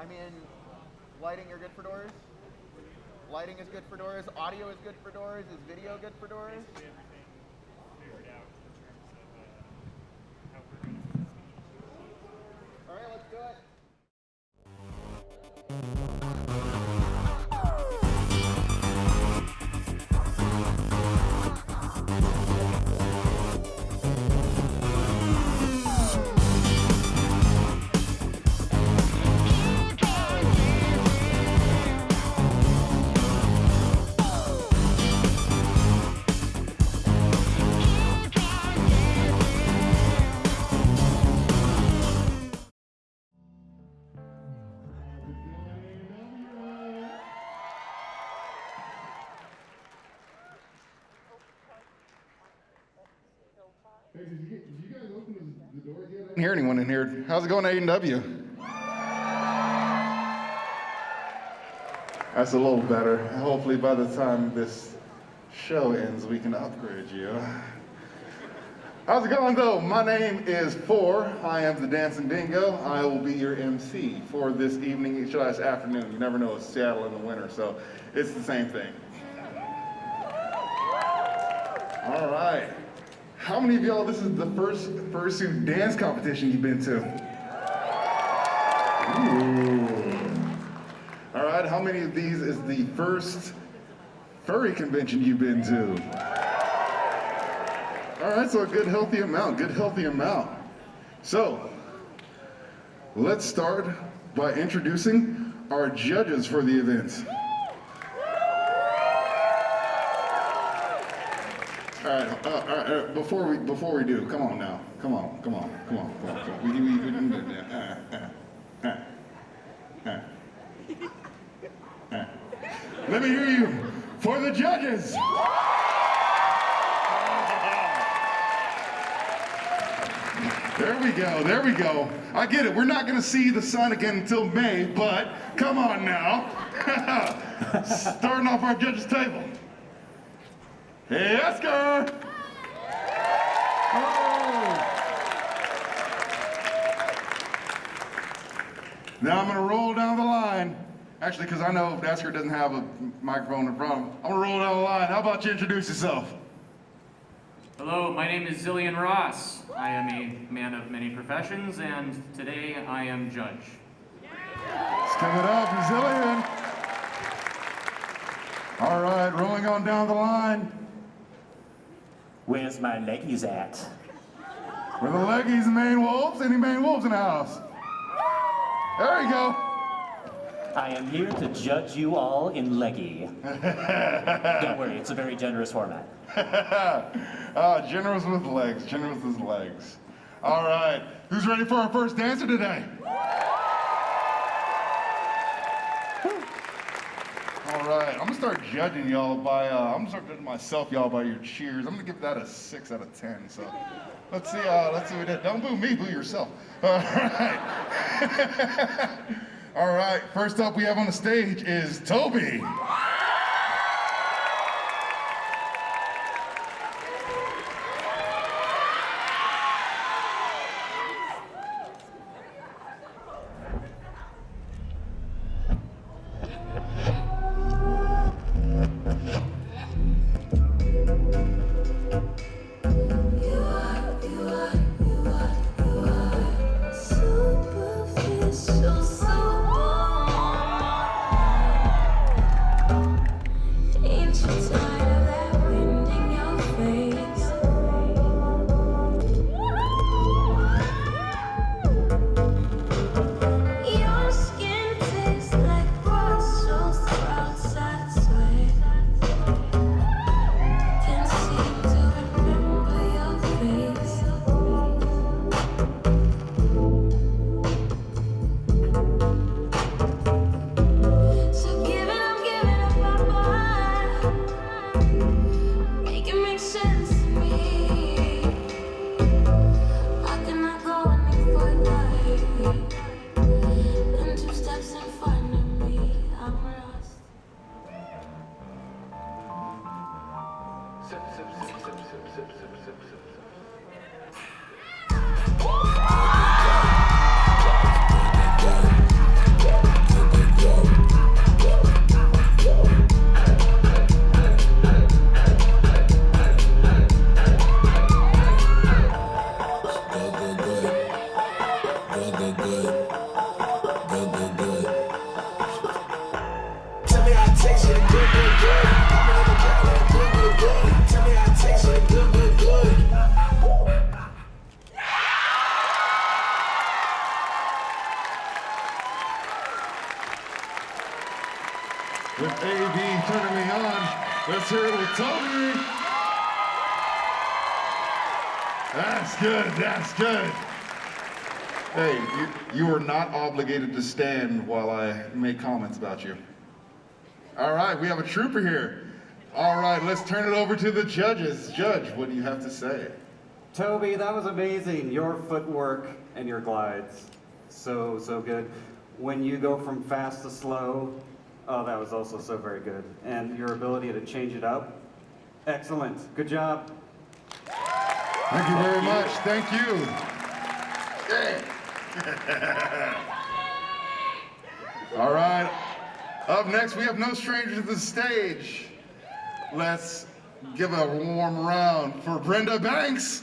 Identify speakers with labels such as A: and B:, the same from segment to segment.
A: I mean, lighting are good for doors. Lighting is good for doors. Audio is good for doors. Is video good for doors?
B: Basically everything figured out in terms of how we're going to speak.
A: All right, let's do it.
C: Hey, did you guys open the doors yet? I didn't hear anyone in here. How's it going, A&W? That's a little better. Hopefully by the time this show ends, we can upgrade you. How's it going, though? My name is Four. I am the Dancing Dingo. I will be your MC for this evening, should I say afternoon. You never know, it's Seattle in the winter, so it's the same thing. All right. How many of y'all, this is the first fursuit dance competition you've been to? Ooh. All right, how many of these is the first furry convention you've been to? All right, so a good healthy amount, So, let's start by introducing our judges for the event. All right, before we do, come on now. Come on. Let me hear you for the judges. There we go. I get it, we're not gonna see the sun again until May, but come on now. Starting off our judges table. Hey, Oscar! Oh. Now I'm gonna roll down the line. Actually, because I know Oscar doesn't have a microphone in front of him. I'm gonna roll down the line. How about you introduce yourself?
D: Hello, my name is Zillion Ross. I am a man of many professions, and today I am judge.
C: Let's give it up for Zillion. All right, rolling on down the line.
E: Where's my leggies at?
C: Where the leggies, main wolves? Any main wolves in the house? There you go.
E: I am here to judge you all in leggy. Don't worry, it's a very generous format.
C: Generous with legs. All right, who's ready for our first dancer today? All right, I'm gonna start judging y'all by, myself, y'all, by your cheers. I'm gonna give that a 6 out of 10, so let's see what we did. Don't boo me, boo yourself. All right. All right, first up we have on the stage is Toby. Toby. That's good, that's good. Hey, you are not obligated to stand while I make comments about you. All right, we have a trooper here. All right, let's turn it over to the judges. Judge, what do you have to say?
F: Toby, that was amazing. Your footwork and your glides. So good. When you go from fast to slow, oh, that was also so very good. And your ability to change it up, excellent. Good job.
C: Thank you very much. Thank you. All right. Up next, we have no stranger to the stage. Let's give a warm round for Brenda Banks.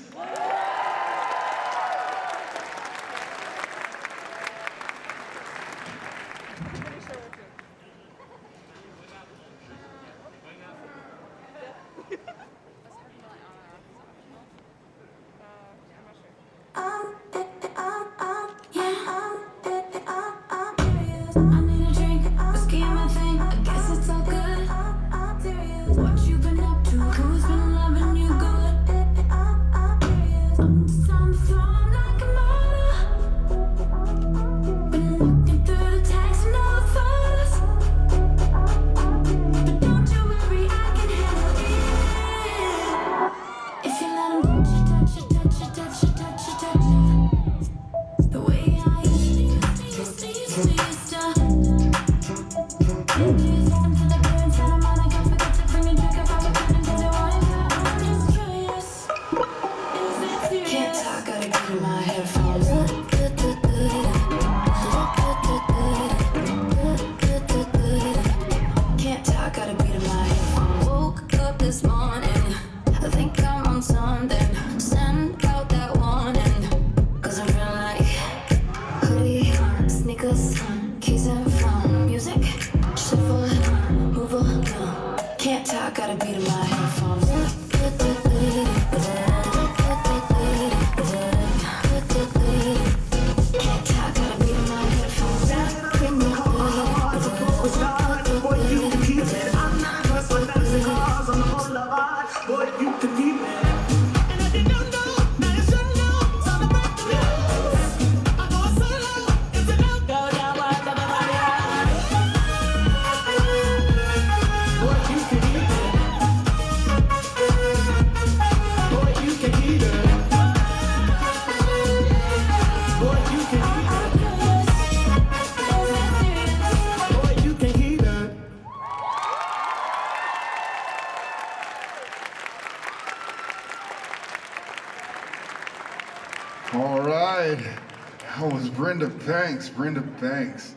C: Brenda Banks. Brenda Banks.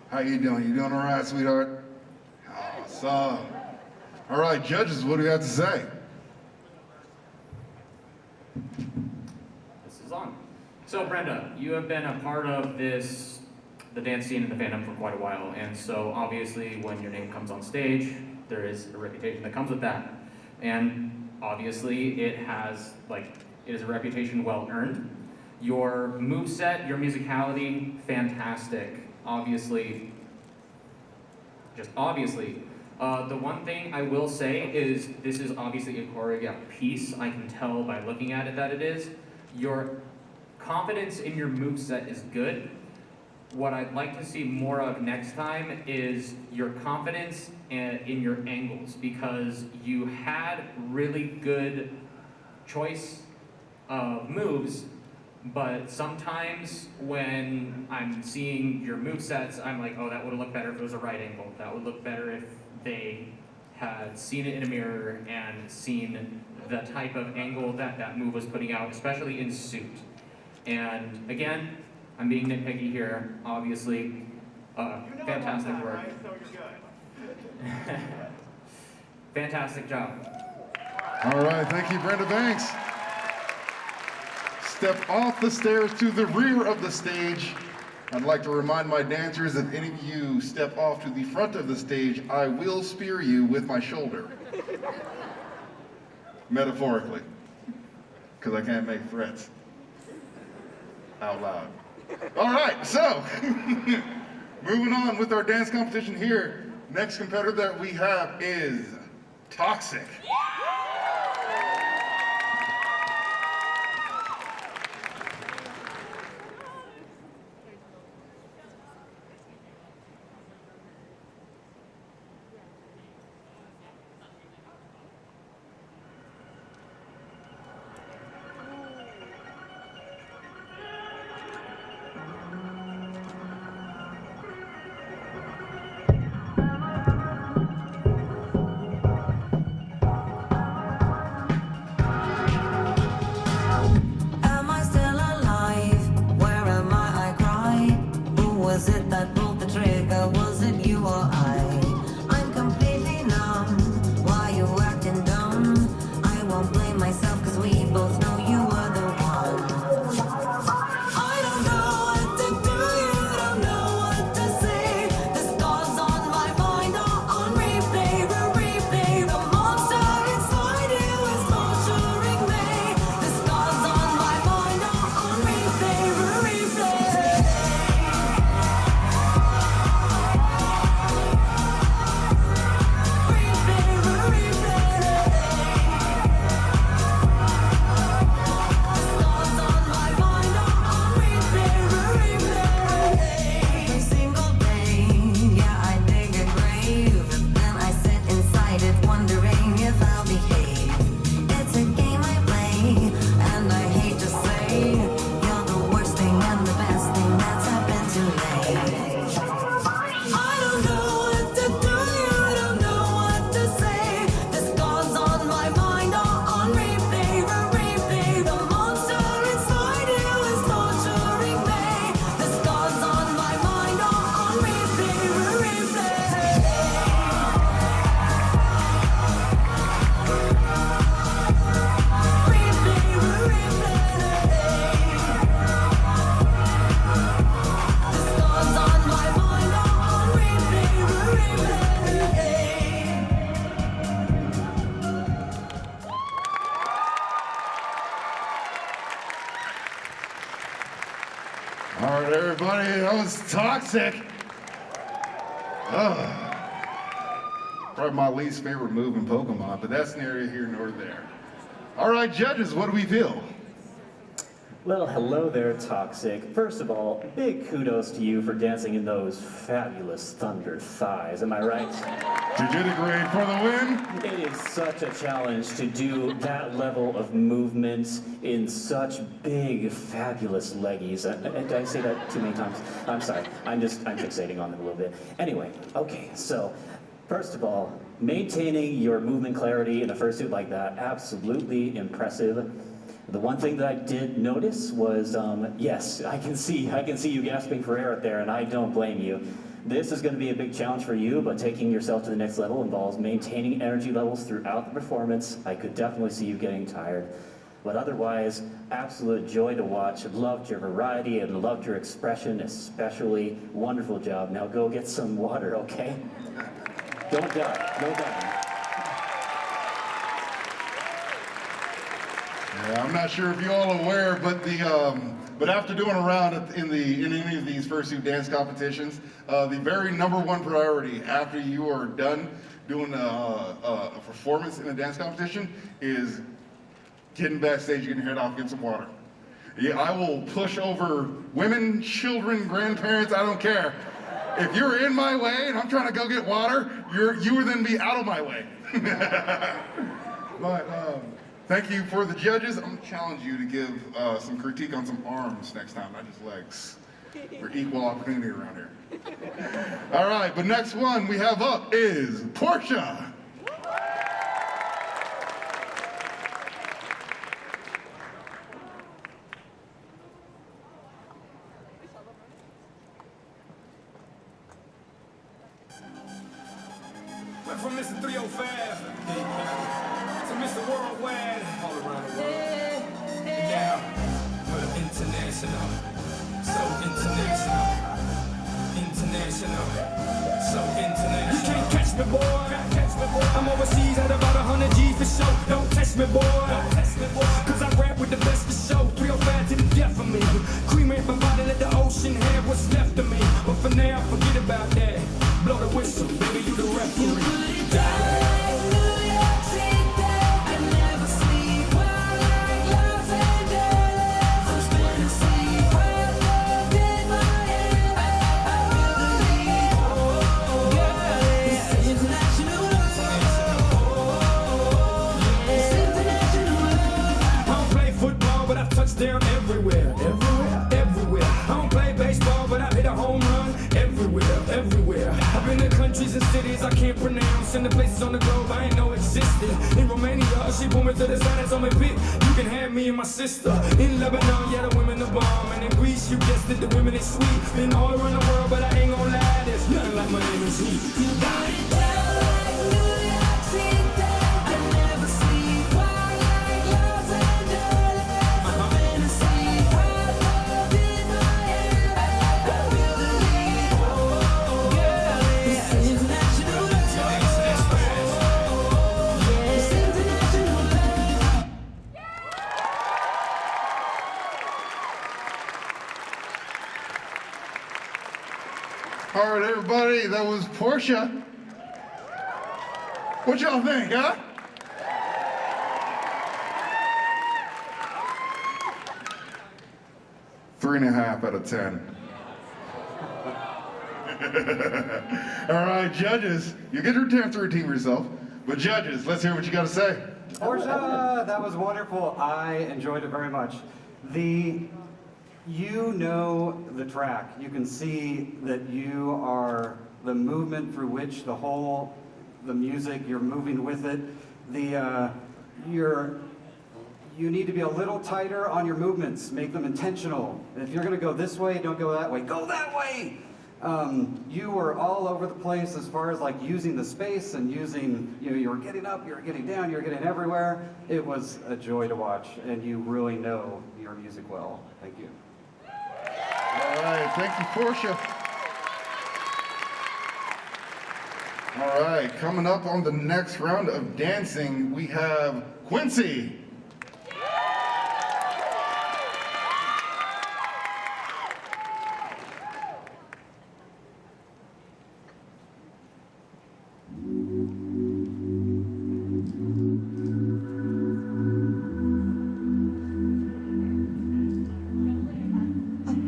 C: How you doing? You doing all right, sweetheart? Awesome. All right, judges, what do you have to say?
D: This is on. So Brenda, you have been a part of the dance scene in the fandom for quite a while, and so obviously when your name comes on stage, there is a reputation that comes with that. And obviously it is a reputation well earned. Your moveset, your musicality, fantastic. Obviously. The one thing I will say is this is obviously a choreographed piece. I can tell by looking at it that it is. Your confidence in your moveset is good. What I'd like to see more of next time is your confidence in your angles, because you had really good choice of moves. But sometimes when I'm seeing your movesets, I'm like, oh, that would have looked better if it was a right angle. That would look better if they had seen it in a mirror and seen the type of angle that that move was putting out, especially in suit. And again, I'm being nitpicky here, obviously. Fantastic work.
B: Right? So you're good.
D: Fantastic job.
C: All right, thank you, Brenda Banks. Step off the stairs to the rear of the stage. I'd like to remind my dancers, if any of you step off to the front of the stage, I will spear you with my shoulder. Metaphorically, because I can't make threats out loud. All right, so moving on with our dance competition here. Next competitor that we have is Toxicc.
G: myself, cause we both know you were the one. I don't know what to do, you don't know what to say. The scars on my mind are on replay, replay. The monster inside you is torturing me. The scars on my mind are on replay, replay.
C: All right, everybody, that was Toxicc. Probably my least favorite move in Pokemon, but that's neither here nor there. All right, judges, what do we feel?
E: Well, hello there, Toxicc. First of all, big kudos to you for dancing in those fabulous thunder thighs, am I right?
C: You did a grade for the win.
E: It is such a challenge to do that level of movement in such big, fabulous leggies. Did I say that too many times? I'm sorry, I'm fixating on it a little bit. Anyway, okay, so first of all, maintaining your movement clarity in a fursuit like that, absolutely impressive. The one thing that I did notice was, yes, I can see you gasping for air up there, and I don't blame you. This is going to be a big challenge for you, but taking yourself to the next level involves maintaining energy levels throughout the performance. I could definitely see you getting tired. But otherwise, absolute joy to watch. Loved your variety and loved your expression, especially. Wonderful job. Now go get some water, okay? Don't die. No dying.
C: Yeah, I'm not sure if you're all aware, but but after doing a round in any of these fursuit dance competitions, the very #1 priority after you are done doing a performance in a dance competition is getting backstage, getting head off, get some water. Yeah, I will push over women, children, grandparents, I don't care. If you're in my way and I'm trying to go get water, you would then be out of my way. But thank you for the judges. I'm gonna challenge you to give some critique on some arms next time, not just legs. We're equal opportunity around here. All right, but next one we have up is Porsche.
H: Went from Mr. 305 to Mr. Worldwide, all around the world. Now, we're international, so international, so international. You can't catch me, boy. I'm overseas at about 100 G's for show. Don't test me, boy. Cause I rap with the best for show. 305 to the death of me. Cremate my body, let the ocean have what's left of me. But for now, forget about that. Blow the whistle, baby, you the referee. Down everywhere. I don't play baseball, but I hit a home run everywhere. I've been to countries and cities I can't pronounce, and the places on the globe I ain't know existed. In Romania, she pulled me to the side and told me, "Pick, you can have me and my sister." In Lebanon, yeah, the women are bomb, and in Greece, you guessed it, the women is sweet. Been all around the world, but I ain't gonna lie, there's nothing like my name is Heat. You got it down like New York City. I never sleep, wild like love.
C: All right, everybody, that was Porsche. What y'all think, huh? Three and a half out of 10. All right, judges, you get your chance to redeem yourself, but judges, let's hear what you got to say.
F: Porsche, that was wonderful. I enjoyed it very much. You know the track. You can see that you are the movement through which the music, you're moving with it. You need to be a little tighter on your movements. Make them intentional. If you're going to go this way, don't go that way. Go that way! You were all over the place as far as like using the space and using, you were getting up, you were getting down, you were getting everywhere. It was a joy to watch, and you really know your music well. Thank you.
C: All right, thank you, Porsche. All right, coming up on the next round of dancing, we have Quincey.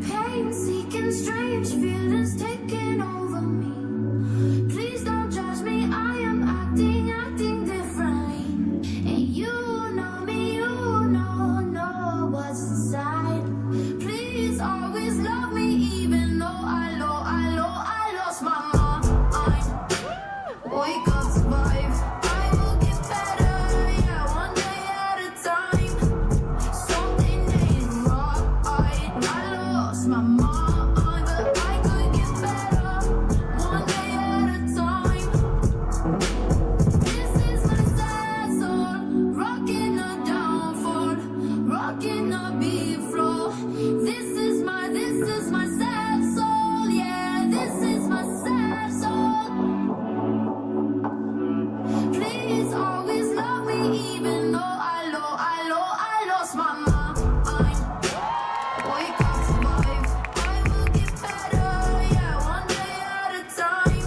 G: Pain-seeking, strange feelings taking over me. Please don't judge me, I am acting differently. And you know me, you know what's inside. Please always love me, even though I lost my mind. Wake up, survive. I will get better, yeah, one day at a time. Something ain't right. I lost my mind, but I could get better, one day at a time. This is my sad soul, rocking a downfall, rocking a beat floor. This is my sad soul, yeah, this is my sad soul. Please always love me, even though I lost my mind. Wake up, survive. I will get better, yeah, one day at a time.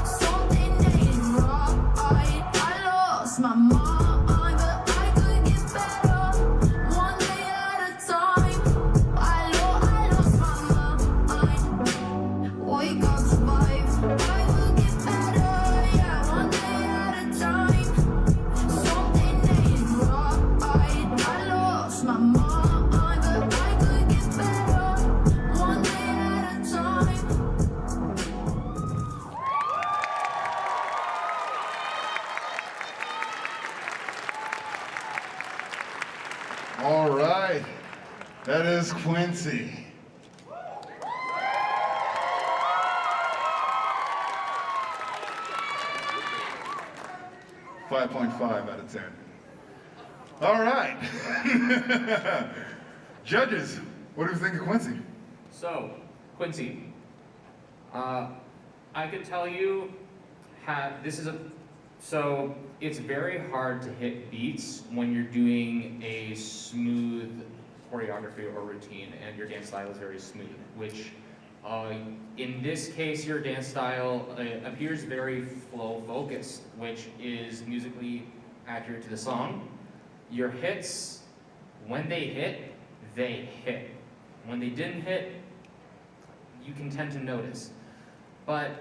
G: Something ain't right. I lost my mind, but I could get better, one day at a time. I lost my mind. Wake up, survive. I will get better, yeah, one day at a time. Something ain't right. I lost my mind, but I could get better, one day at a time.
C: All right, that is Quincey. .5 out of 10. All right. Judges, what do you think of Quincey?
D: So, Quincey, I could tell you, so it's very hard to hit beats when you're doing a smooth choreography or routine, and your dance style is very smooth, which in this case, your dance style appears very flow-focused, which is musically accurate to the song. Your hits, when they hit, they hit. When they didn't hit, you can tend to notice. But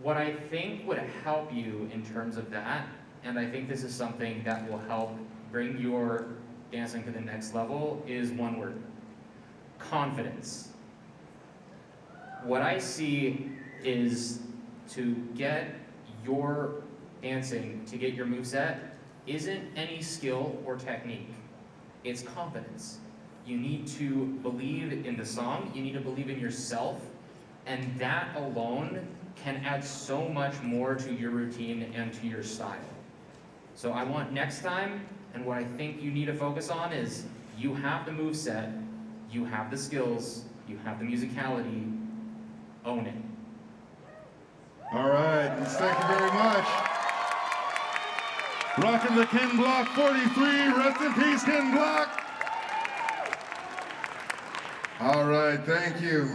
D: what I think would help you in terms of that, and I think this is something that will help bring your dancing to the next level, is one word: confidence. What I see is to get your dancing, to get your moveset, isn't any skill or technique. It's confidence. You need to believe in the song, you need to believe in yourself, and that alone can add so much more to your routine and to your style. So I want next time, and what I think you need to focus on is, you have the moveset, you have the skills, you have the musicality, own it.
C: All right, thank you very much. Rocking the Ken Block 43, rest in peace, Ken Block. All right, thank you.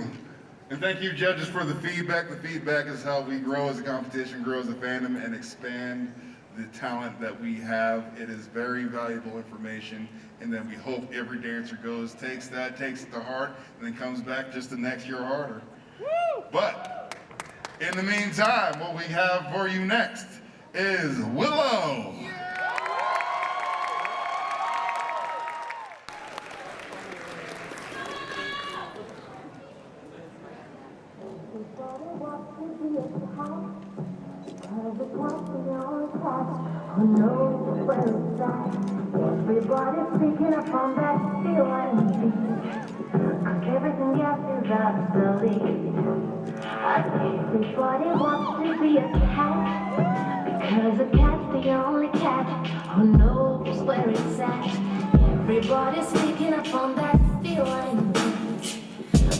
C: And thank you, judges, for the feedback. The feedback is how we grow as a competition, grow as a fandom, and expand the talent that we have. It is very valuable information, and then we hope every dancer takes it to heart, and then comes back just the next year harder. Woo! But in the meantime, what we have for you next is Willow.
I: Everybody's picking up on that feeling. Cause everything else is obsolete. Everybody wants to be a cat. Because a cat's the only cat who knows where it's at. Everybody's picking up on that feeling.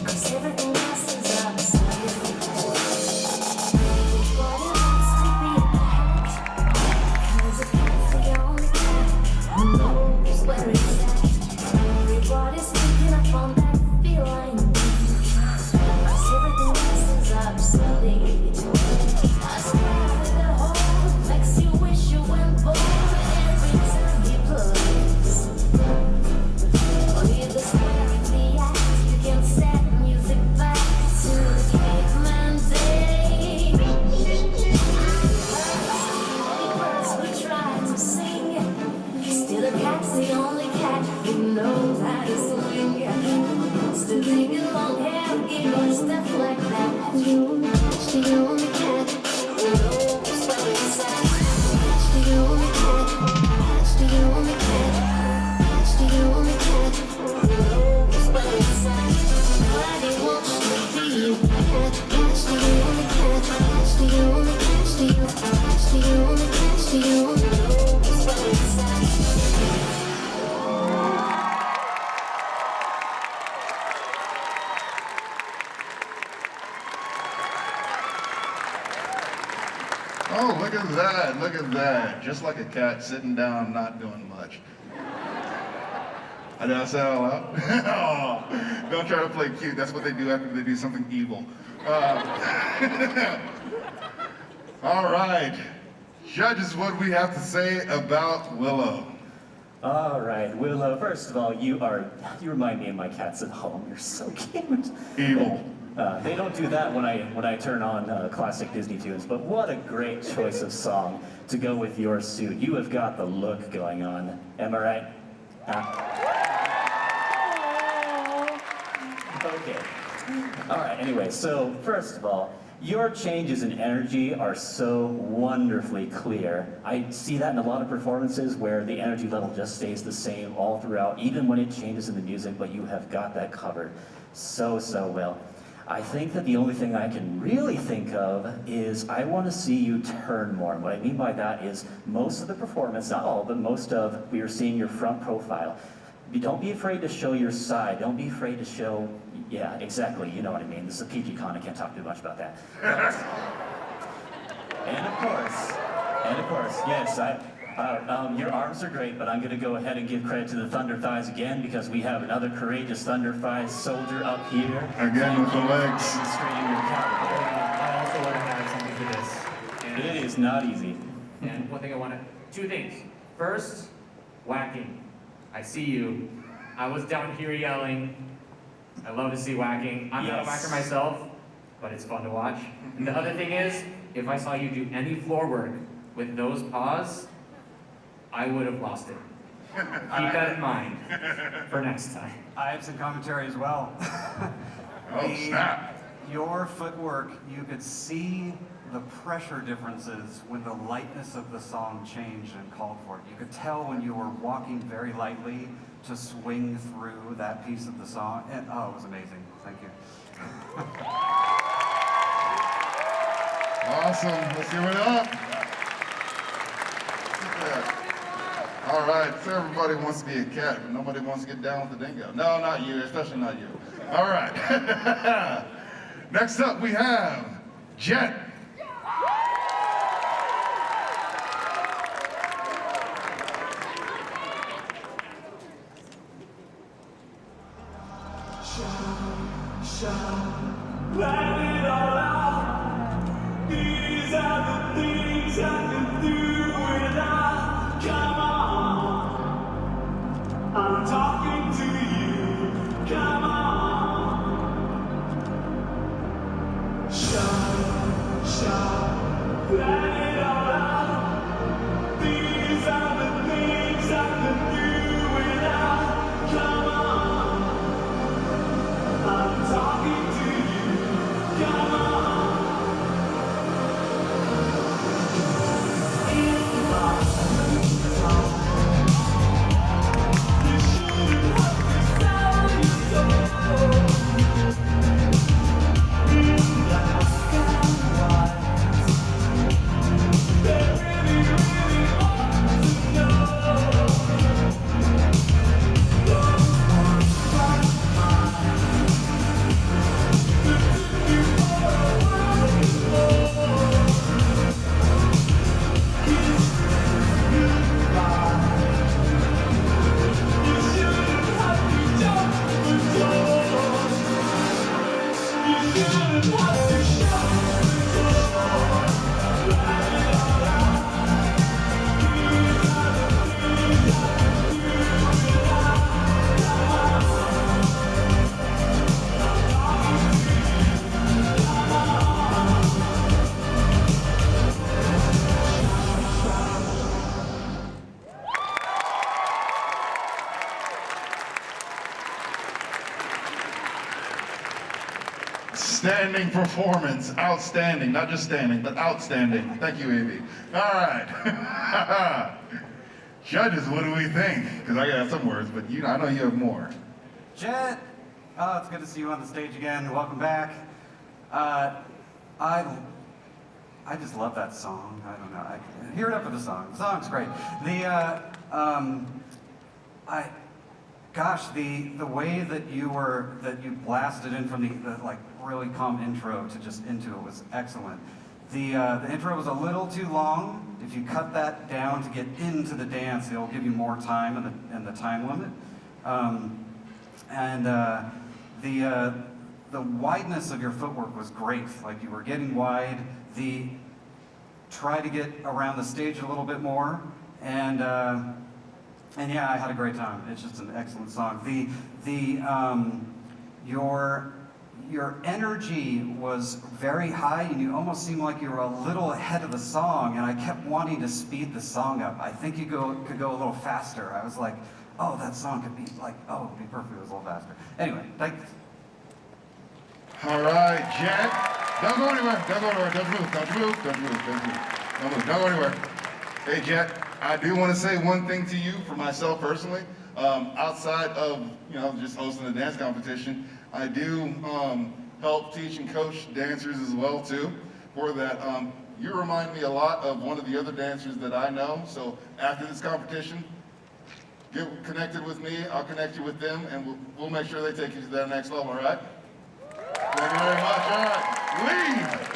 I: Cause everything else is obsolete. Everybody wants to be a cat. Because a cat's the only cat who knows where it's at. Everybody's picking up on that feeling. Cause everything else is obsolete. I swear with a hole makes you wish you went bold every time he plays. With the square in the eyes, you can set music back to the caveman days. Birds will try to sing. Still a cat's the only cat who knows how to swing. Still taking long hair, giggling stuff like that. Cat's the only cat who knows where it's at. Cat's the only cat. Cat's the only cat. Cat's the only cat who knows where it's at. Nobody wants to be a cat. Cat's the only cat. Cat's the only. Cat's the only. Cat's the only. Cat's the only knows where it's at.
C: Oh, look at that, look at that. Just like a cat sitting down, not doing much. Did I say that out loud? Oh, don't try to play cute. That's what they do after they do something evil. All right. Judges, what do we have to say about Willow?
E: All right, Willow, first of all, you remind me of my cats at home. You're so cute.
C: Evil.
E: They don't do that when I turn on classic Disney tunes, but what a great choice of song to go with your suit. You have got the look going on. Am I right? Okay. All right, anyway, so first of all, your changes in energy are so wonderfully clear. I see that in a lot of performances where the energy level just stays the same all throughout, even when it changes in the music, but you have got that covered so well. I think that the only thing I can really think of is I want to see you turn more. And what I mean by that is most of the performance, not all, but most of, we are seeing your front profile. Don't be afraid to show your side. Don't be afraid to show, yeah, exactly, you know what I mean. This is a PG con, I can't talk too much about that. And of course, yes, your arms are great, but I'm going to go ahead and give credit to the Thunder Thighs again because we have another courageous Thunder Thighs soldier up here.
C: Again with the legs.
E: Demonstrating your caliber.
D: I also want to add something to this. And
E: It is not easy.
D: And one thing two things. First, whacking. I see you. I was down here yelling. I love to see whacking. I'm not a whacker myself, but it's fun to watch. And the other thing is, if I saw you do any floor work with those paws, I would have lost it. Keep that in mind for next time.
F: I have some commentary as well.
C: Oh, snap.
F: Your footwork, you could see the pressure differences when the lightness of the song changed and called for it. You could tell when you were walking very lightly to swing through that piece of the song. And oh, it was amazing. Thank you.
C: Awesome. Let's give it up. All right, so everybody wants to be a cat, but nobody wants to get down with the dingo. No, not you, especially not you. All right. Next up, we have Jett.
H: Let it all out. These are the things I can do without. Come on, I'm talking to you. Come on, shout, let it all out. These are the things I can do without. Come on, I'm talking to you. Come on. You shouldn't have to sell your soul. Black and white. They really, really ought to know. Don't want my mind. The took you for a while before. Kiss goodbye. You shouldn't have to jump the door. You shouldn't have to shut the door. Let it all out. These are the things I can do without. Come on, I'm talking to you. Come on.
C: Standing performance, outstanding, not just standing, but outstanding. Thank you, Amy. All right. Judges, what do we think? Because I got some words, but I know you have more.
F: Jett, oh, it's good to see you on the stage again. Welcome back. I just love that song. I don't know. Hear it up for the song. The song's great. The way that you blasted in from the like really calm intro to just into it was excellent. The intro was a little too long. If you cut that down to get into the dance, it'll give you more time and the time limit. The wideness of your footwork was great. Like you were getting wide. Try to get around the stage a little bit more. And yeah, I had a great time. It's just an excellent song. Your energy was very high, and you almost seemed like you were a little ahead of the song. And I kept wanting to speed the song up. I think you could go a little faster. I was like, oh, that song could be like, oh, it'd be perfect if it was a little faster. Anyway, thanks.
C: All right, Jett. Don't go anywhere. Don't go anywhere. Don't move. Don't move. Don't move. Don't move. Don't move. Don't go anywhere. Hey, Jett. I do want to say one thing to you for myself personally. Outside of just hosting a dance competition, I do help teach and coach dancers as well too. For that, you remind me a lot of one of the other dancers that I know. So after this competition, get connected with me. I'll connect you with them, and we'll make sure they take you to that next level. All right? Thank you very much. All right, leave.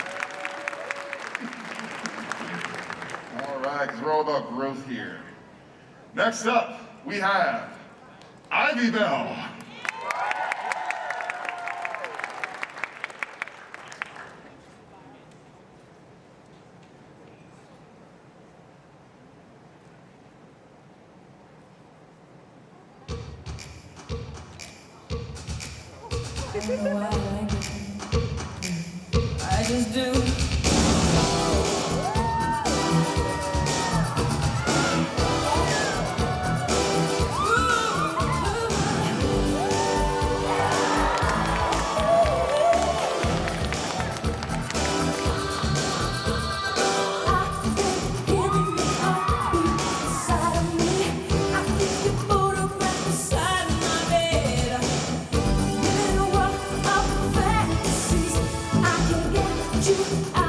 C: All right, because we're all about growth here. Next up, we have Ivy Bell.
G: I just do. I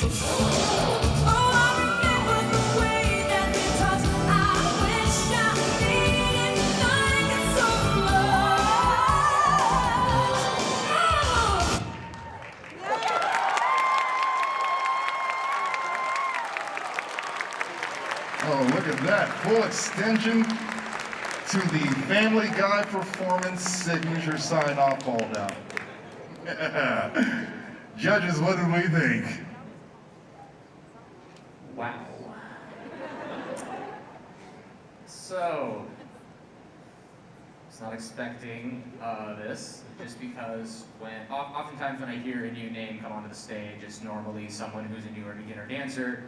I: Oh, I remember the way that we touched. I wish I didn't like it so much.
C: Oh, look at that. Full extension to the Family Guy performance signature sign-off hold down. Judges, what did we think?
D: Wow. So, I was not expecting this, just because oftentimes when I hear a new name come onto the stage, it's normally someone who's a newer beginner dancer.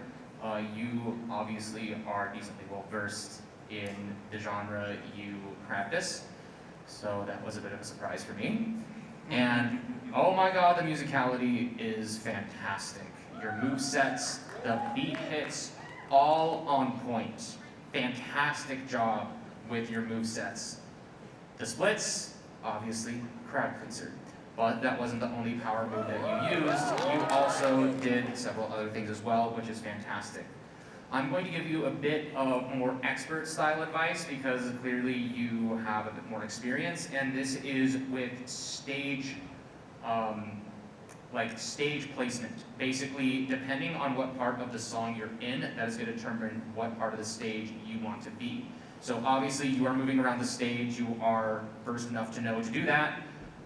D: You obviously are decently well versed in the genre you practice, so that was a bit of a surprise for me. And oh my god, the musicality is fantastic. Your movesets, the beat hits, all on point. Fantastic job with your movesets. The splits, obviously, crowd pleaser. But that wasn't the only power move that you used. You also did several other things as well, which is fantastic. I'm going to give you a bit of more expert style advice because clearly you have a bit more experience, and this is with stage, stage placement. Basically, depending on what part of the song you're in, that is going to determine what part of the stage you want to be. So obviously you are moving around the stage, you are versed enough to know to do that.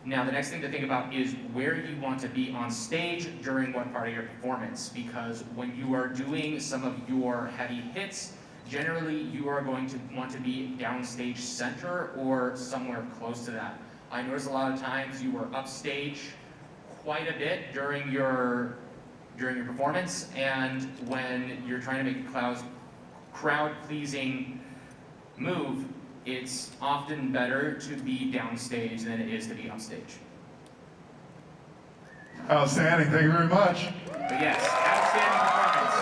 D: Now the next thing to think about is where you want to be on stage during what part of your performance, because when you are doing some of your heavy hits, generally you are going to want to be downstage center or somewhere close to that. I noticed a lot of times you were upstage quite a bit during your performance, and when you're trying to make a crowd-pleasing move, it's often better to be downstage than it is to be upstage.
C: Outstanding, thank you very much.
D: But yes, outstanding performance.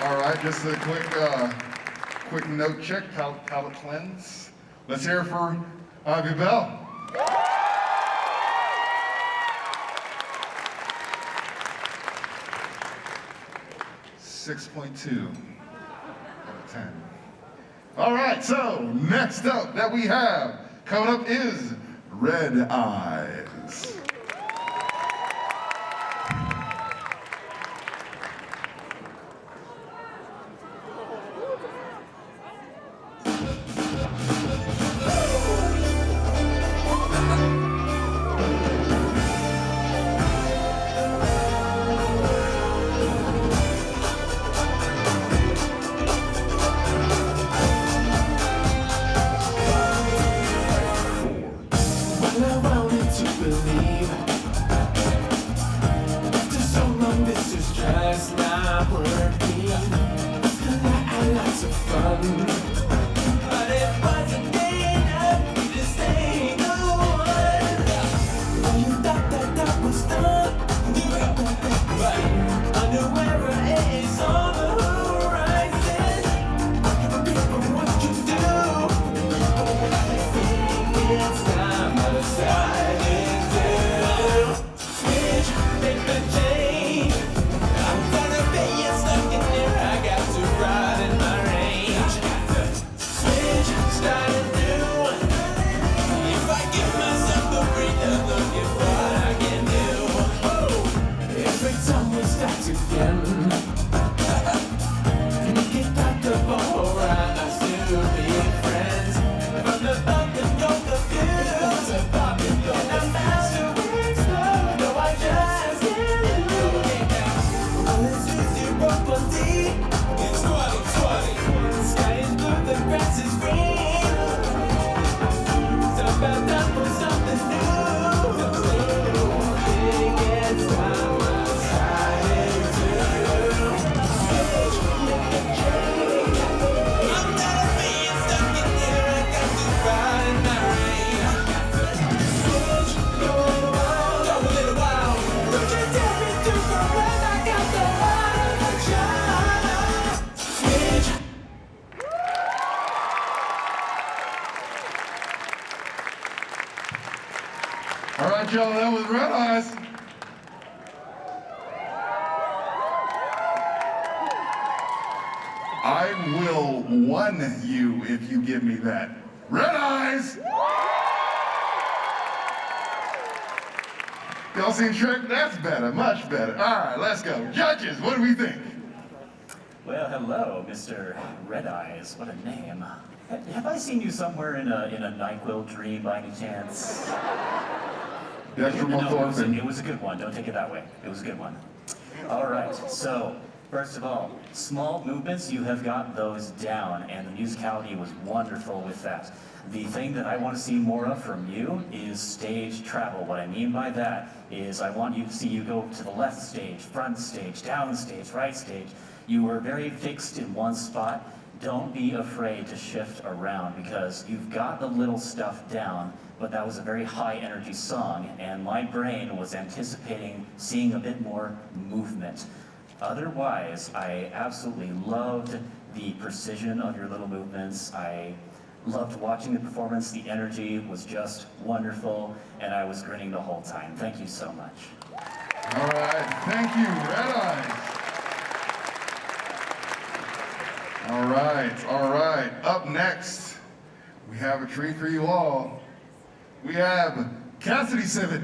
C: All right, just a quick note check, palate cleanse. Let's hear it for Bell. .2 out of 10. All right, so next up that we have coming up is Red Eyes.
H: Every time we
C: I will one you if you give me that. Red eyes! Y'all seen Shrek? That's better, much better. All right, let's go. Judges, what do we think?
E: Well, hello, Mr. Red Eyes. What a name. Have I seen you somewhere in a NyQuil dream by any chance?
C: Dextromethorphan.
E: It was a good one. Don't take it that way. It was a good one. All right. So, first of all, small movements, you have got those down, and the musicality was wonderful with that. The thing that I want to see more of from you is stage travel. What I mean by that is I want you to see you go to the left stage, front stage, down stage, right stage. You were very fixed in one spot. Don't be afraid to shift around because you've got the little stuff down, but that was a very high energy song, and my brain was anticipating seeing a bit more movement. Otherwise, I absolutely loved the precision of your little movements. I loved watching the performance. The energy was just wonderful, and I was grinning the whole time. Thank you so much.
C: All right, thank you, Red Eyes. All right. Up next, we have a treat for you all. We have Cassidy Civet.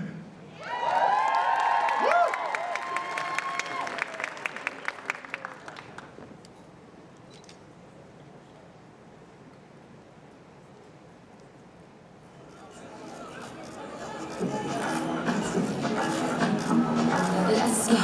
I: Let's go.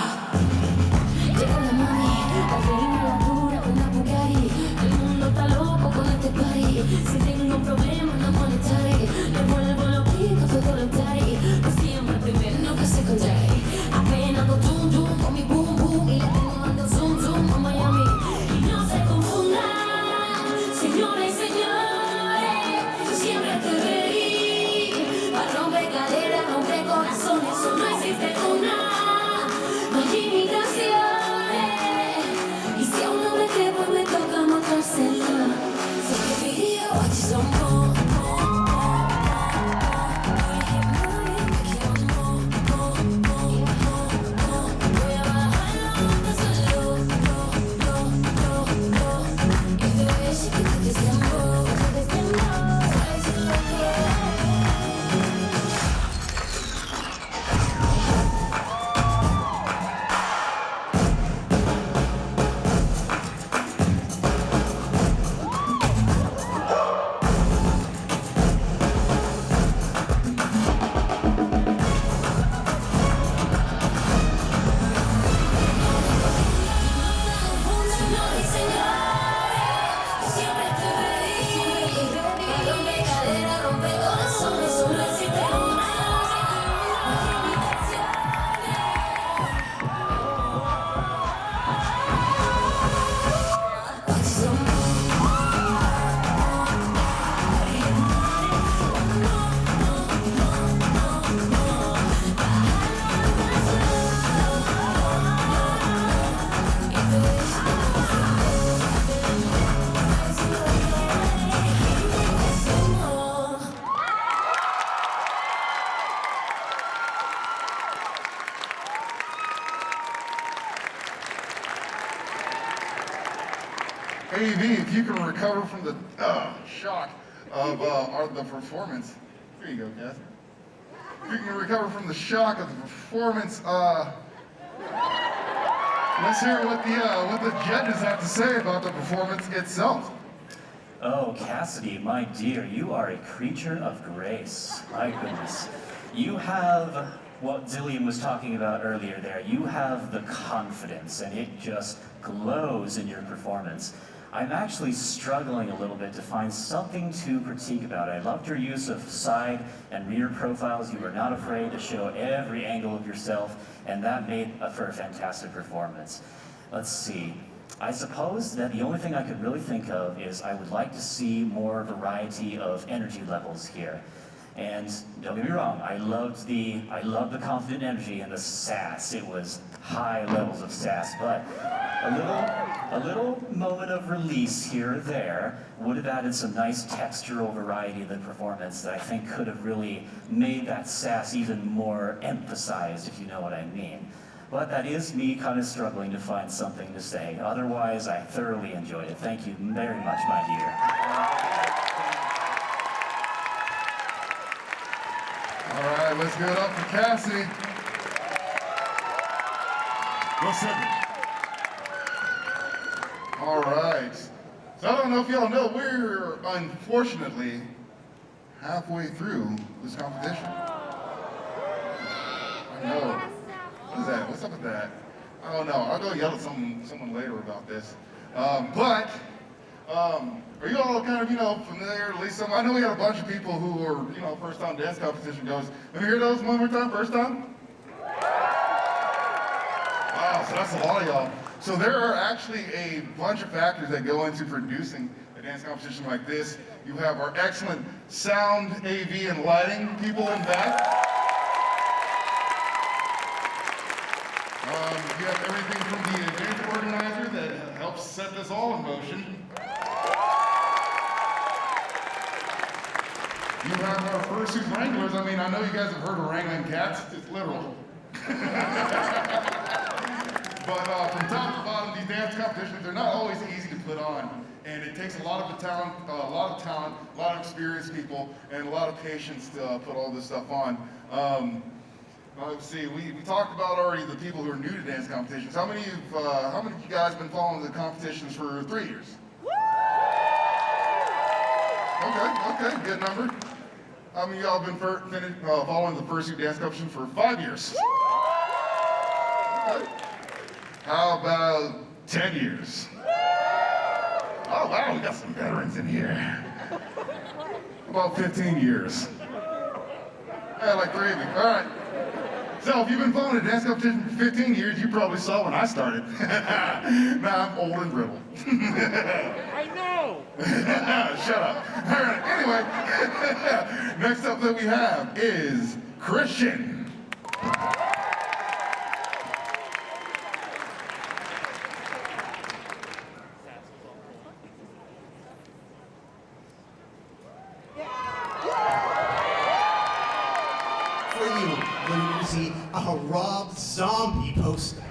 I: Llega la mami, la reina, la dura, una Bugatti. El mundo está loco con este party. Si tengo problemas no monetary, le vuelvo loquito todo lo daddy. Pues siempre primero que secondary. Apenas hago zoom zoom con mi boom boom y la tengo dando zoom zoom a Miami. Y no se confundan, señores y señores, yo siempre te reí. Pa' romper caderas, romper corazones, eso no existe una. No hay imitaciones. Y si a un hombre que pues me toca mostrárselo, so que video, watch some more. Voy a bajarlo hasta solo, y te voy a decir que te destembo, sabes lo que es. Señores y señores, yo siempre te reí. Rompe cadera, rompe corazones, solo existe una. No hay imitaciones. Watch some
C: AV, if you can recover from the shock of the performance. Here you go, Cass. If you can recover from the shock of the performance, let's hear what the judges have to say about the performance itself.
E: Oh, Cassidy, my dear, you are a creature of grace. My goodness. You have what Zillion was talking about earlier there. You have the confidence, and it just glows in your performance. I'm actually struggling a little bit to find something to critique about. I loved your use of side and rear profiles. You were not afraid to show every angle of yourself, and that made for a fantastic performance. Let's see. I suppose that the only thing I could really think of is I would like to see more variety of energy levels here. And don't get me wrong, I loved the confident energy and the sass. It was high levels of sass, but a little moment of release here or there would have added some nice textural variety to the performance that I think could have really made that sass even more emphasized, if you know what I mean. But that is me kind of struggling to find something to say. Otherwise, I thoroughly enjoyed it. Thank you very much, my dear.
C: All right, let's give it up for Cassidy.
J: What's up?
C: All right. So I don't know if y'all know, we're unfortunately halfway through this competition. I know. What is that? What's up with that? I don't know. I'll go yell at someone later about this. Are you all kind of, familiar, at least some? I know we got a bunch of people who are, first time dance competition goes. Let me hear those one more time, first time? Wow, so that's a lot of y'all. So there are actually a bunch of factors that go into producing a dance competition like this. You have our excellent sound, AV, and lighting people in back. You have everything from the event organizer that helps set this all in motion. You have our fursuit wranglers. I mean, I know you guys have heard of wrangling cats. It's literal. But from top to bottom, these dance competitions, they're not always easy to put on. And it takes a lot of talent, a lot of experienced people, and a lot of patience to put all this stuff on. Let's see, we talked about already the people who are new to dance competitions. How many of you guys been following the competitions for 3 years? Okay, good number. How many of y'all been following the fursuit dance competition for 5 years? Okay. How about 10 years? Oh wow, we got some veterans in here. About 15 years. Yeah, like 3 of you. All right. So if you've been following a dance competition for 15 years, you probably saw when I started. Now I'm old and brittle.
B: I know!
C: Shut up. All right, anyway. Next up that we have is Christian.
J: For you, when you see a Rob Zombie poster.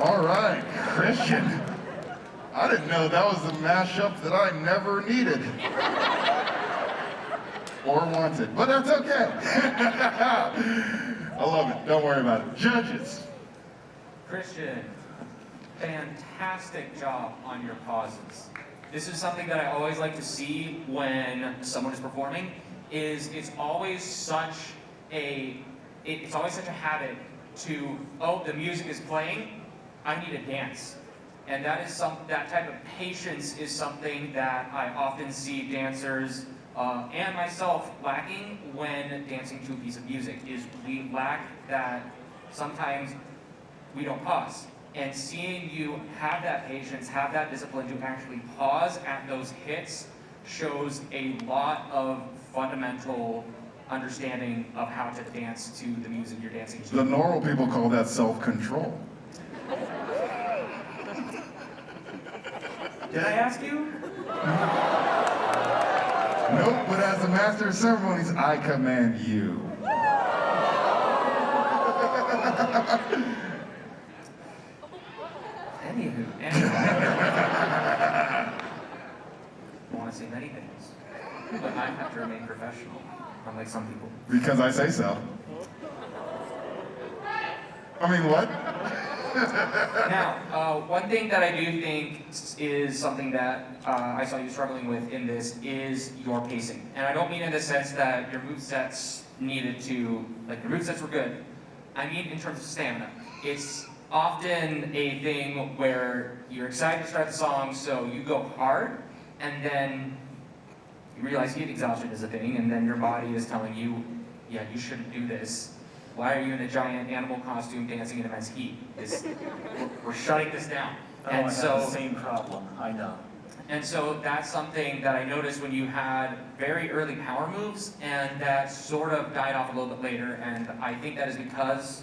C: All right, Christian. I didn't know that was the mashup that I never needed. Or wanted, but that's okay. I love it, don't worry about it. Judges.
D: Christian, fantastic job on your pauses. This is something that I always like to see when someone is performing, is it's always such it's always such a habit to, oh, the music is playing, I need to dance. And that type of patience is something that I often see dancers and myself lacking when dancing to a piece of music, is we lack that, sometimes we don't pause. And seeing you have that patience, have that discipline to actually pause at those hits shows a lot of fundamental understanding of how to dance to the music you're dancing to.
C: The normal people call that self-control.
D: Did I ask you?
C: Nope, but as the master of ceremonies, I command you.
D: Anywho. I want to say many things, but I have to remain professional, unlike some people.
C: Because I say so. I mean, what?
D: Now, one thing that I do think is something that I saw you struggling with in this is your pacing. And I don't mean in the sense that your move sets needed to, like your move sets were good. I mean in terms of stamina. It's often a thing where you're excited to start the song, so you go hard, and then you realize heat exhaustion is a thing, and then your body is telling you, yeah, you shouldn't do this. Why are you in a giant animal costume dancing in immense heat? We're shutting this down.
E: I have the same problem, I know.
D: And so that's something that I noticed when you had very early power moves, and that sort of died off a little bit later, and I think that is because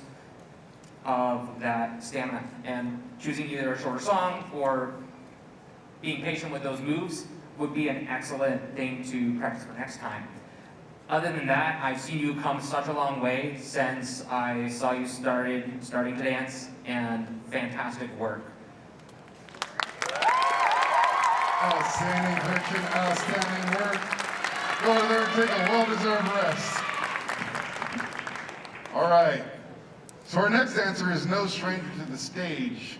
D: of that stamina. And choosing either a shorter song or being patient with those moves would be an excellent thing to practice for next time. Other than that, I've seen you come such a long way since I saw you starting to dance, and fantastic work.
C: Outstanding fiction, outstanding work. Go over there and take a well-deserved rest. All right. So our next dancer is no stranger to the stage.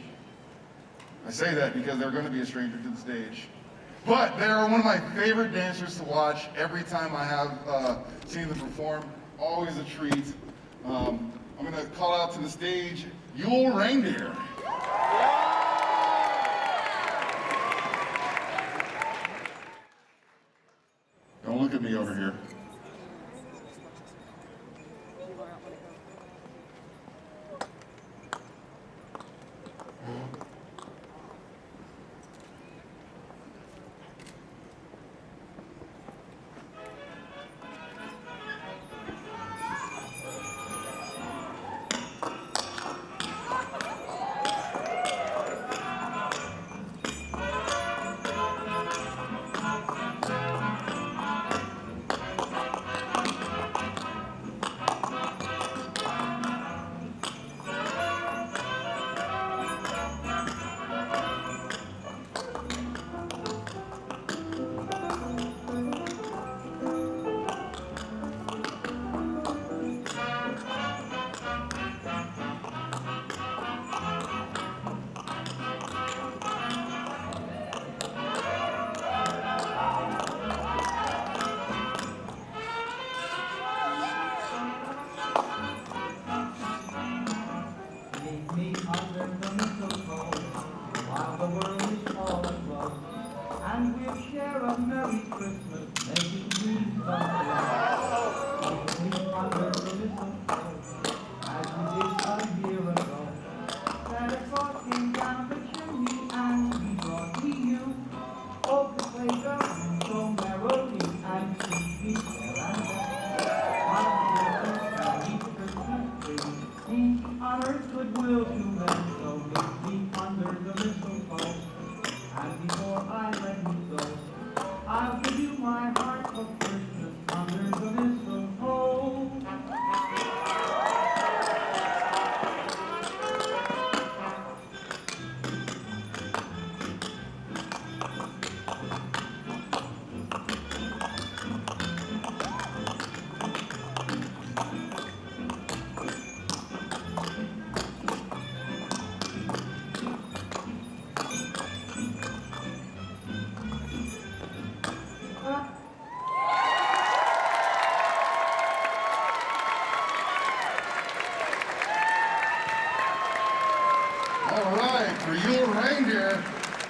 C: I say that because they're going to be a stranger to the stage. But they are one of my favorite dancers to watch every time I have seen them perform. Always a treat. I'm going to call out to the stage Jul Reindeer. Don't look at me over here.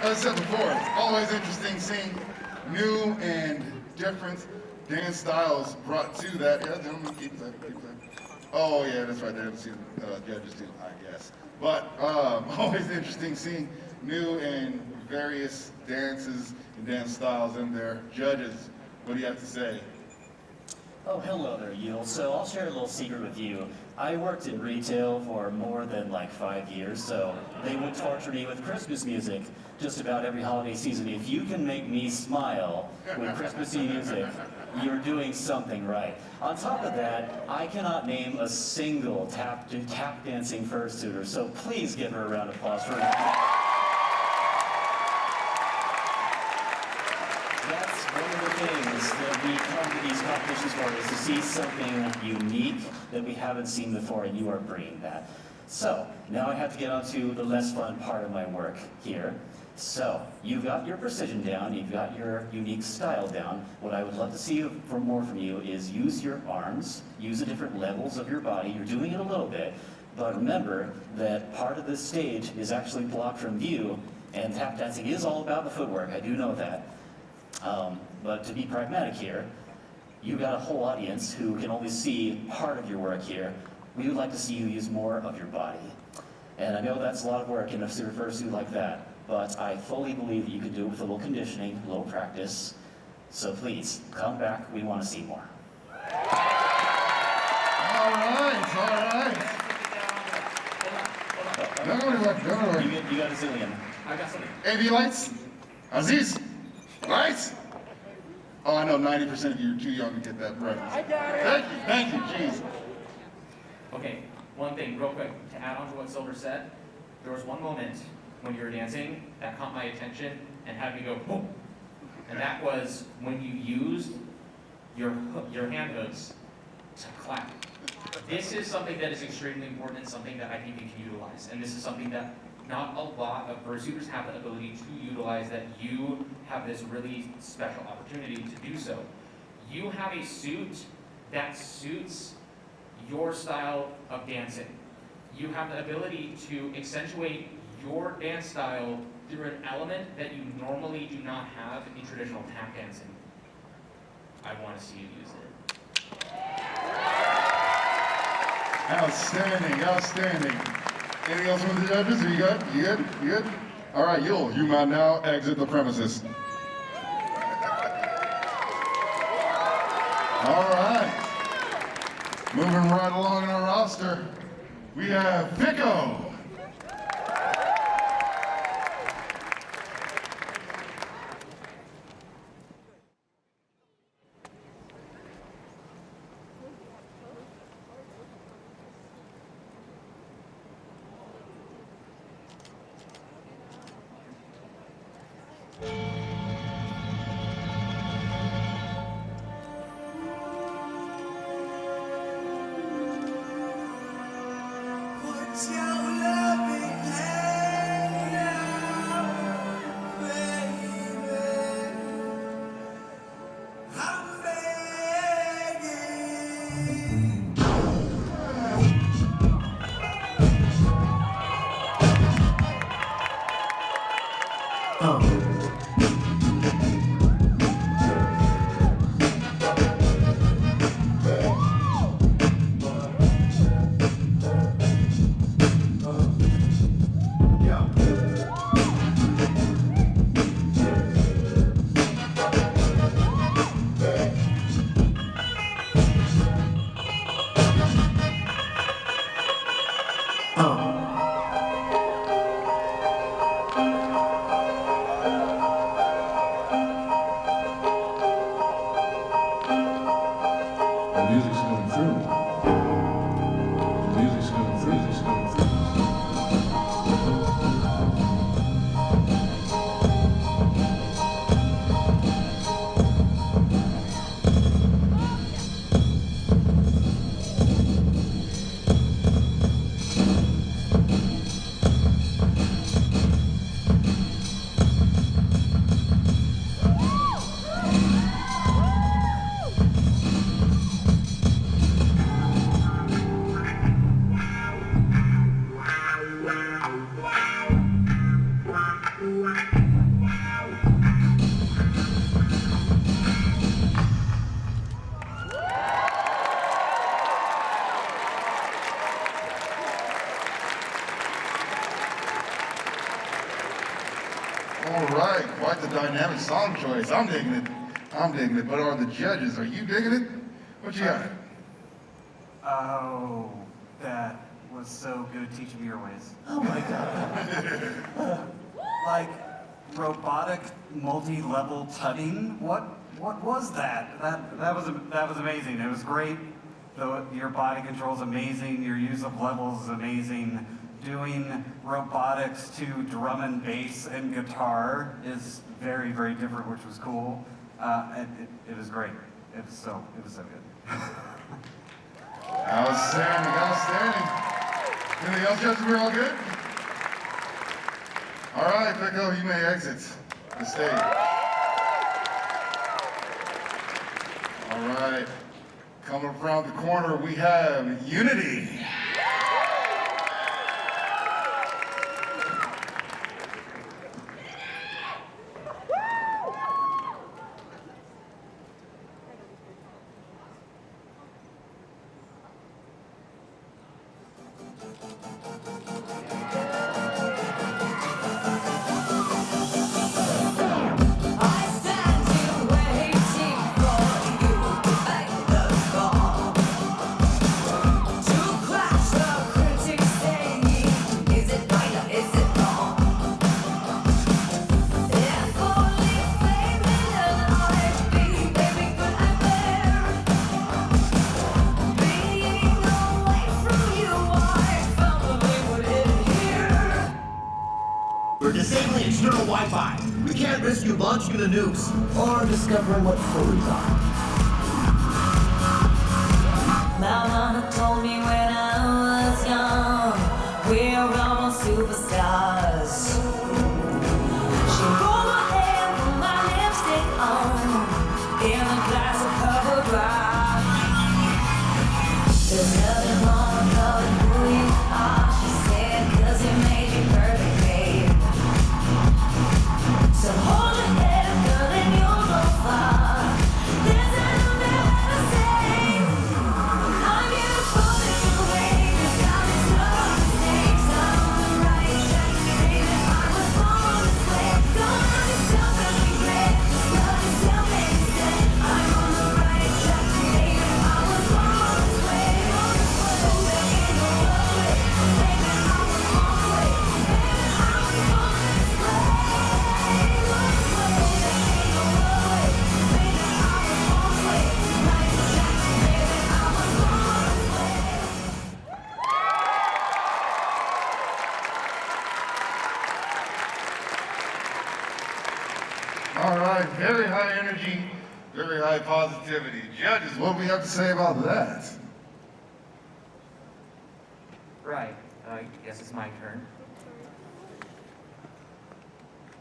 C: As I said before, it's always interesting seeing new and different dance styles brought to that. Yeah, gentlemen, keep that. Oh yeah, that's right. They haven't seen judges do, I guess. But always interesting seeing new and various dances and dance styles in their judges. What do you have to say?
E: Oh, hello there, Jul. So I'll share a little secret with you. I worked in retail for more than like 5 years, so they would torture me with Christmas music just about every holiday season. If you can make me smile with Christmassy music, you're doing something right. On top of that, I cannot name a single tap dancing fursuiter, so please give her a round of applause for that. That's one of the things that we come to these competitions for, is to see something unique that we haven't seen before, and you are bringing that. So, now I have to get on to the less fun part of my work here. So, you've got your precision down, you've got your unique style down. What I would love to see more from you is use your arms, use the different levels of your body. You're doing it a little bit, but remember that part of this stage is actually blocked from view, and tap dancing is all about the footwork, I do know that. But to be pragmatic here, you've got a whole audience who can only see part of your work here. We would like to see you use more of your body. And I know that's a lot of work in a fursuit like that, but I fully believe that you can do it with a little conditioning, a little practice. So please, come back, we want to see more.
C: All right. Don't worry.
E: You got a Zillion.
D: I got something.
C: AV lights? Aziz? Lights? Oh, I know 90% of you are too young to get that reference. I got it. Thank you, jeez.
D: Okay, one thing real quick to add on to what Silver said. There was one moment when you were dancing that caught my attention and had me go boom, and that was when you used your hand hooks to clap. This is something that is extremely important and something that I think you can utilize, and this is something that not a lot of fursuiters have the ability to utilize, that you have this really special opportunity to do so. You have a suit that suits your style of dancing. You have the ability to accentuate your dance style through an element that you normally do not have in traditional tap dancing. I want to see you use it.
C: Outstanding. Anything else from the judges? Are you good? All right, Jul, you might now exit the premises. All right. Moving right along in our roster, we have Fikko. right, quite the dynamic song choice. I'm digging it. I'm digging it. But are the judges, are you digging it? What you got?
F: Oh, that was so good teaching me your ways.
E: Oh my god.
F: Like robotic multi-level tutting? What was that? That was amazing. It was great. Your body control's amazing. Your use of levels is amazing. Doing robotics to drum and bass and guitar is very, very different, which was cool. It was great. It was so good.
C: Outstanding, outstanding. Anything else, judges? We're all good? All right, Fikko, you may exit the stage. All right, coming around the corner, we have Unity.
G: I stand here waiting for you to make the call, to crash the critics saying, is it right or is it wrong? If only fame and life be very good and fair. Being away from you, I probably wouldn't hear.
J: We're disabling external Wi-Fi. We can't risk you launching the nukes.
G: Or discovering what furries are. My mama told me when I was young, we're all superstars. She rolled my hair, put my lipstick on, in a glass of covered rock. There's nothing wrong with knowing who you are, she said, 'cause it made you perfect, babe. So hold your head up, girl, and you'll go far. There's nothing left to say. I'm beautiful in your way. There's got me no mistakes. I'm on the right track, baby. I was born this way. Don't love yourself, that'd be great. Just love yourself, baby. Say I'm on the right track, baby. I was born this way. On this way, baby, no way. Baby, I was born this way. Baby, I was born this way.
C: All right, very high energy, very high positivity. Judges, what do we have to say about that?
D: Right, I guess it's my turn.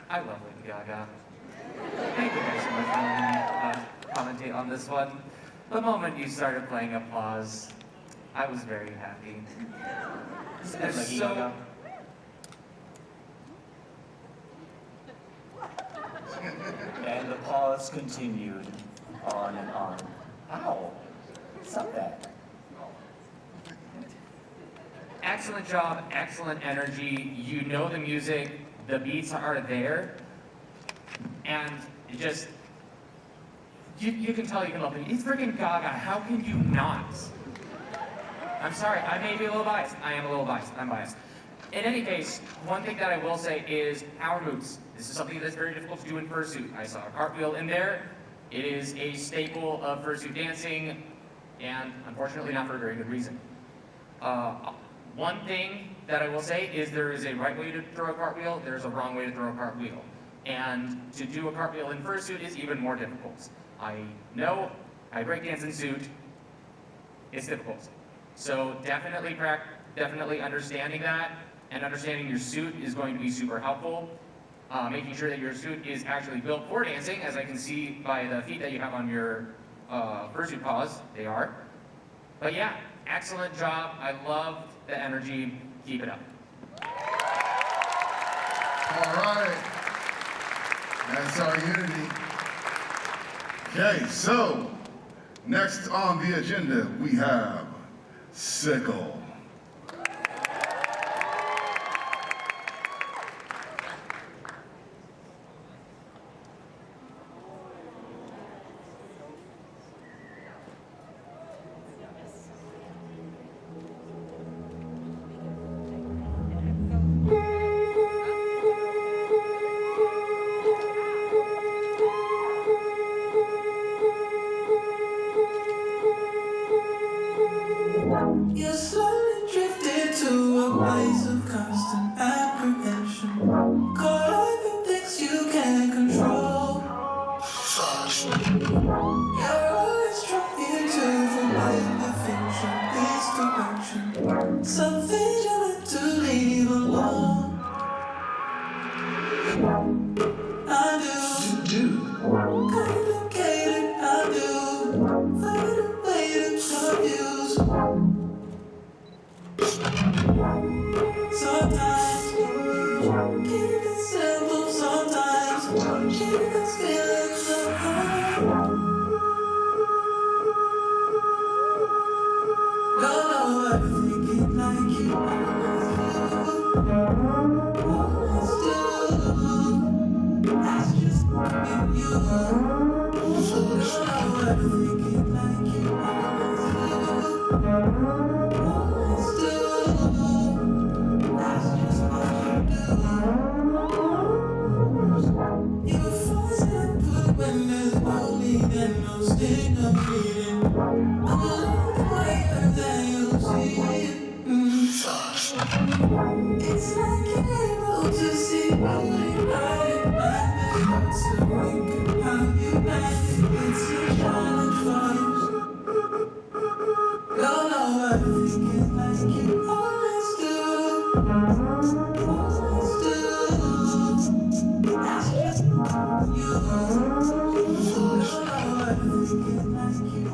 D: I love Lady Gaga. Thank you guys so much for letting me commentate on this one. The moment you started playing Applause, I was very happy.
E: Lady
D: So,
E: Gaga. And the pause continued on and on. Ow! Stop that.
D: excellent job, excellent energy. You know the music, the beats are there, and it just, you can tell you can love it. It's freaking Gaga, how can you not? I'm sorry, I may be a little biased. I am a little biased, I'm biased. In any case, one thing that I will say is power moves. This is something that's very difficult to do in fursuit. I saw a cartwheel in there. It is a staple of fursuit dancing, and unfortunately not for a very good reason. One thing that I will say is there is a right way to throw a cartwheel, there's a wrong way to throw a cartwheel. And to do a cartwheel in fursuit is even more difficult. I know, I breakdance in suit, it's difficult. So definitely understanding that, and understanding your suit is going to be super helpful. Making sure that your suit is actually built for dancing, as I can see by the feet that you have on your fursuit paws, they are. But yeah, excellent job. I love the energy. Keep it up.
C: All right. That's our unity. Okay, so next on the agenda, we have Sikel.
H: You slowly drifted to a place of constant apprehension, caught up in things you can't control. You're always trying to find the fiction, misdirection, something you meant to leave alone. I do, complicated, I do, find a way to confuse. Sometimes, keep it simple, sometimes, keep those feelings apart. No, I'm thinking like you always do. That's just being you. No, I'm thinking like you always do. That's just what you do. You force it good when there's no need and no sting of bleeding. I love the way that you see it. It's like you're able to see only right and what's the wink and how you act. It's a challenge for you. No, I think it's like you always do. Always do. That's just you. No, I think it's like you.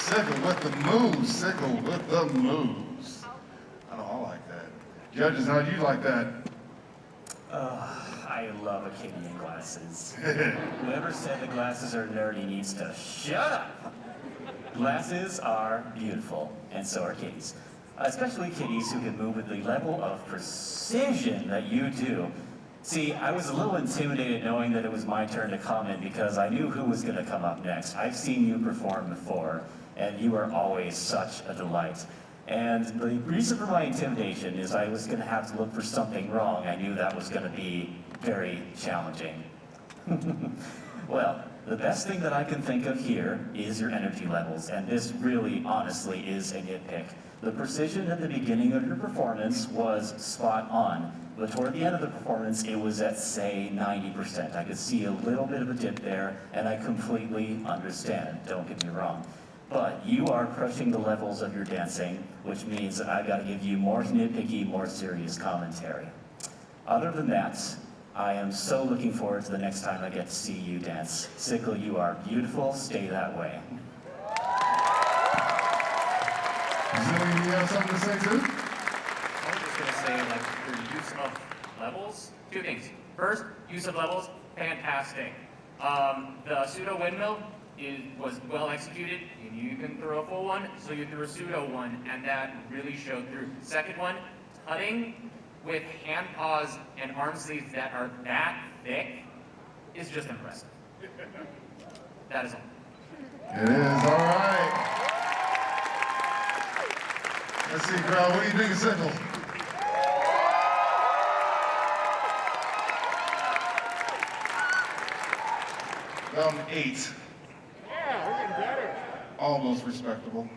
C: Sikel with the moves, Sikel with the moves. I know, I like that. Judges, how do you like that?
E: I love a kitty in glasses. Whoever said the glasses are nerdy needs to shut up. Glasses are beautiful, and so are kitties. Especially kitties who can move with the level of precision that you do. See, I was a little intimidated knowing that it was my turn to comment because I knew who was going to come up next. I've seen you perform before, and you are always such a delight. And the reason for my intimidation is I was going to have to look for something wrong. I knew that was going to be very challenging. Well, the best thing that I can think of here is your energy levels, and this really, honestly, is a nitpick. The precision at the beginning of your performance was spot on, but toward the end of the performance, it was at, say, 90%. I could see a little bit of a dip there, and I completely understand, don't get me wrong. But you are crushing the levels of your dancing, which means that I've got to give you more nitpicky, more serious commentary. Other than that, I am so looking forward to the next time I get to see you dance. Sikel, you are beautiful. Stay that way.
C: Zillion, you have something to say too?
D: I was just going to say, like, your use of levels, two things. First, use of levels, fantastic. The pseudo windmill was well executed, and you can throw a full one, so you threw a pseudo one, and that really showed through. Second one, cutting with hand paws and arm sleeves that are that thick is just impressive. That is all.
C: It is, all right. Let's see, crowd, what do you think of Sikel? 8.
A: Yeah, we're getting better.
C: Almost respectable.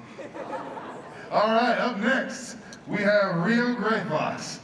C: All right, up next, we have Reo Grayfox.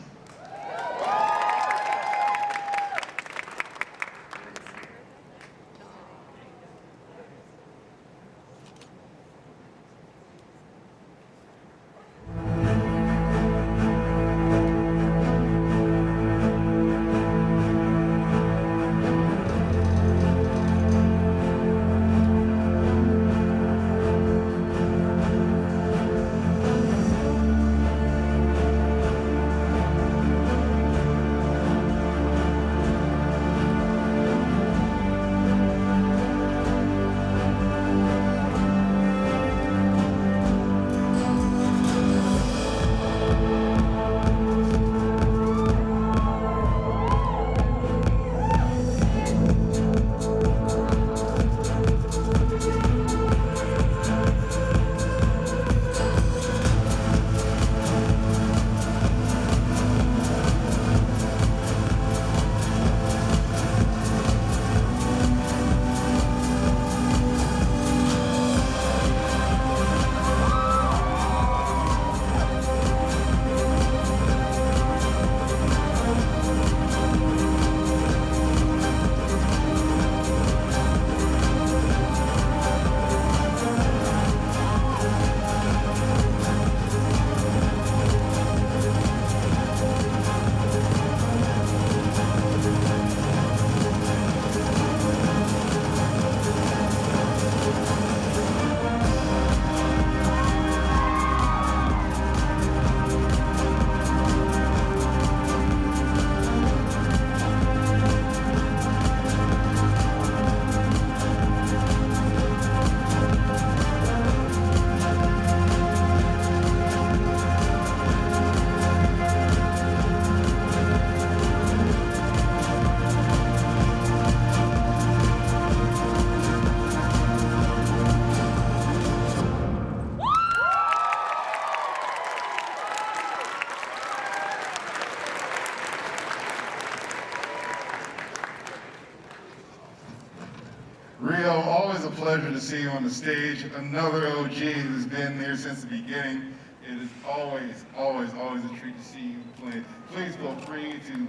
C: Reo, always a pleasure to see you on the stage. Another OG who's been there since the beginning. It is always, always, always a treat to see you play. Please feel free to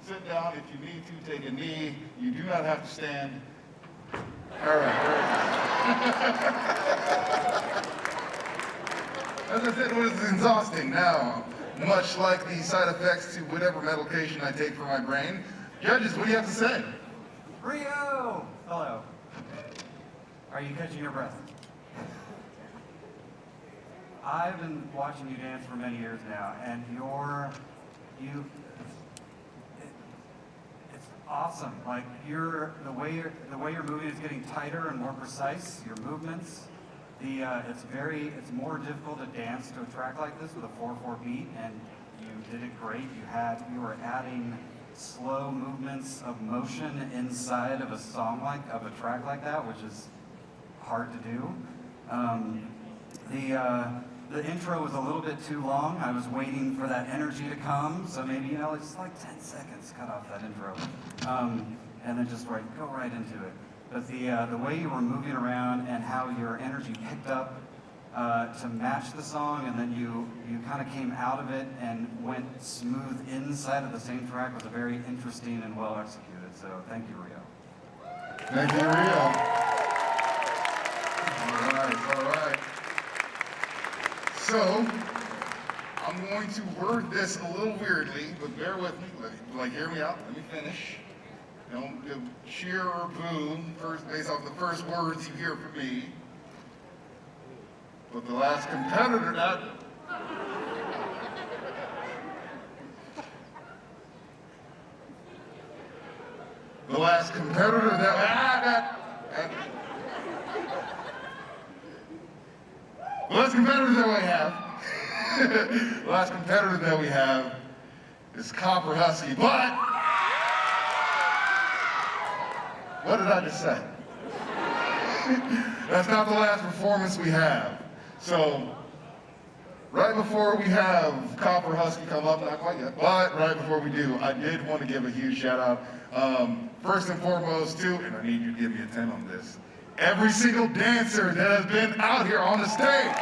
C: sit down if you need to, take a knee. You do not have to stand. All right. As I said, it was exhausting. Now, much like the side effects to whatever medication I take for my brain, judges, what do you have to say?
F: Reo! Hello. Are you catching your breath? I've been watching you dance for many years now, and it's awesome. Like the way you're moving is getting tighter and more precise. Your movements, it's more difficult to dance to a track like this with a 4/4 beat, and you did it great. You were adding slow movements of motion inside of a track like that, which is hard to do. The intro was a little bit too long. I was waiting for that energy to come, so maybe, it's like 10 seconds, cut off that intro. And then just go right into it. But the way you were moving around and how your energy picked up to match the song, and then you kind of came out of it and went smooth inside of the same track was a very interesting and well executed. So thank you, Reo.
C: Thank you, Reo. All right. So, I'm going to word this a little weirdly, but bear with me. Hear me out. Let me finish. Don't cheer or boo based off the first words you hear from me. But the last competitor that the last competitor that we have is Copper Husky, but what did I just say? That's not the last performance we have. So, right before we have Copper Husky come up, not quite yet, but right before we do, I did want to give a huge shout out, first and foremost to, and I need you to give me a 10 on this, every single dancer that has been out here on the stage.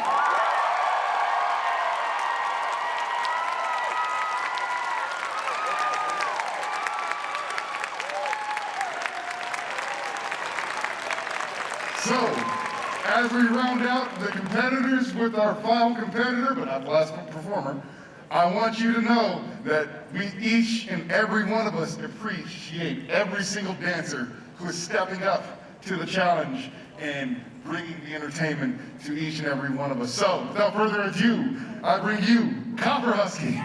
C: So, as we round out the competitors with our final competitor, but not the last performer, I want you to know that we each and every one of us appreciate every single dancer who is stepping up to the challenge and bringing the entertainment to each and every one of us. So, without further ado, I bring you Copper Husky.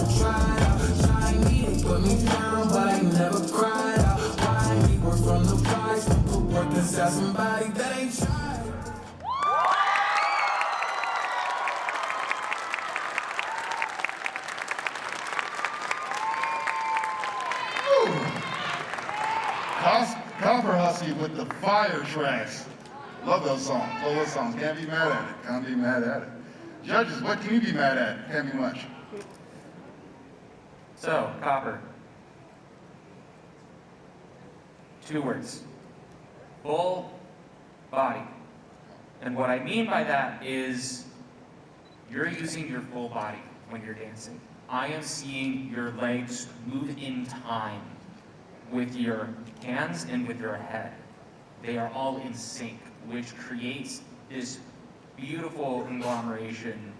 H: won't try it out. Trying me, they put me down, but I never cried out. Why people from the prize, people work inside somebody that ain't tried.
C: Copper Husky with the fire tracks. Love those songs. Love those songs. Can't be mad at it. Can't be mad at it. Judges, what can you be mad at? Can't be much.
D: So, Copper. 2 words. Full body. And what I mean by that is you're using your full body when you're dancing. I am seeing your legs move in time with your hands and with your head. They are all in sync, which creates this beautiful conglomeration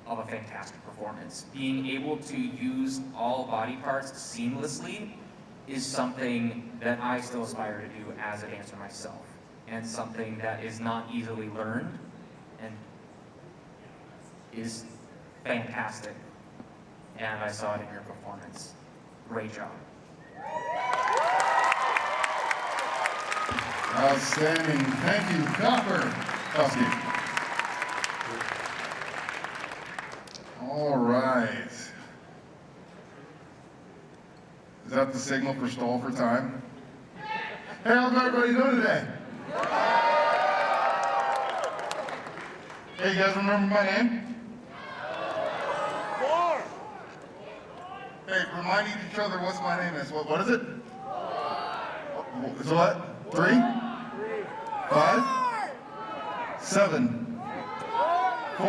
D: of a fantastic performance. Being able to use all body parts seamlessly is something that I still aspire to do as a dancer myself, and something that is not easily learned and is fantastic. And I saw it in your performance. Great job.
C: Outstanding. Thank you, Copper Husky. All right. Is that the signal for stall for time? Hey, how's everybody doing today? Hey, you guys remember my name? Hey, remind each other what's my name is. What is it? It's what? 3? 5? 7? 4?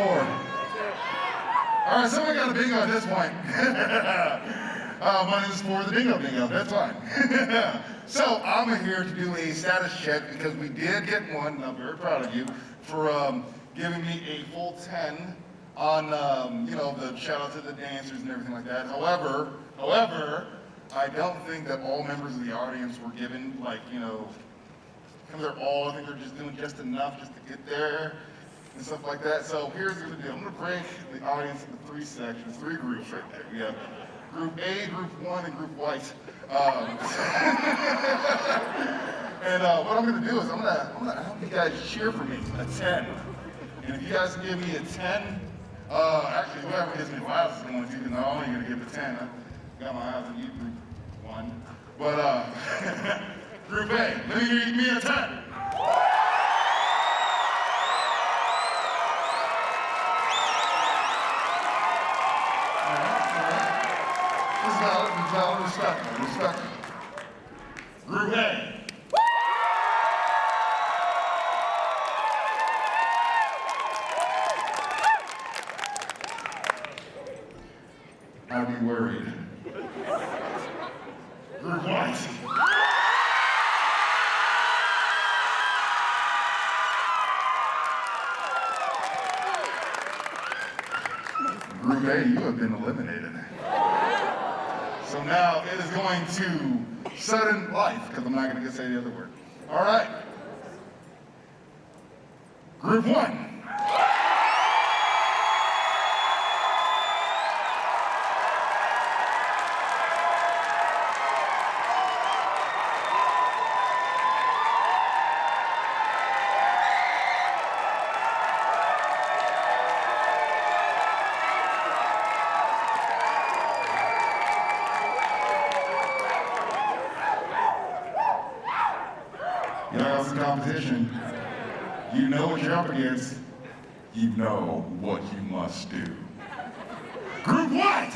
C: All right, someone got a bingo at this point. My name is 4, the bingo. That's fine. So I'm here to do a status check because we did get one, and I'm very proud of you, for giving me a full 10 on, the shout out to the dancers and everything like that. However, I don't think that all members of the audience were given, I think they're just doing just enough just to get there and stuff like that. So here's the deal. I'm gonna break the audience into 3 sections, 3 groups right there. We have Group A, Group 1, and Group White. And what I'm gonna do is I'm gonna help you guys cheer for me a 10. And if you guys give me a 10, actually whoever gives me the loudest is going to, because I'm only gonna give a 10. I got my eyes on you, Group 1. But Group A, let me hear you give me a 10. Respect. Group A. I'd be worried. Group White. Group A, you have been eliminated. So now it is going to sudden life, because I'm not going to say the other word. All right. Group 1. Competition. You know what you're up against. You know what you must do. Group White!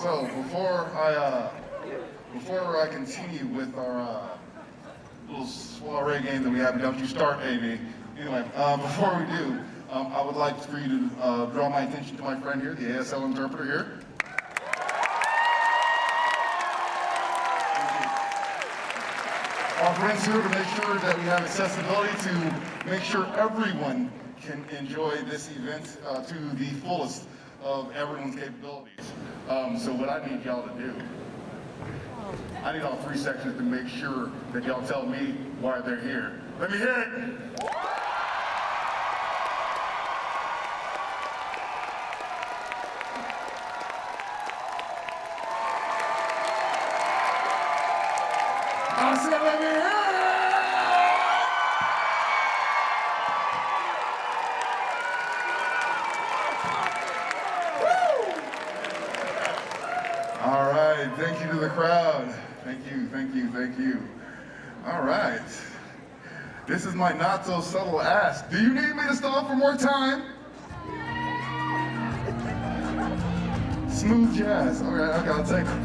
C: So before I continue with our little soiree game that we have, don't you start, Amy. Anyway, before we do, I would like for you to draw my attention to my friend here, the ASL interpreter here. Our friends here to make sure that we have accessibility to make sure everyone can enjoy this event to the fullest of everyone's capabilities. So what I need y'all to do, I need all 3 sections to make sure that y'all tell me why they're here. Let me hear it. I said, let me hear it. All right, thank you to the crowd. Thank you, thank you, thank you. All right. This is my not so subtle ask. Do you need me to stall for more time? Smooth jazz. All right, okay, I'll take it.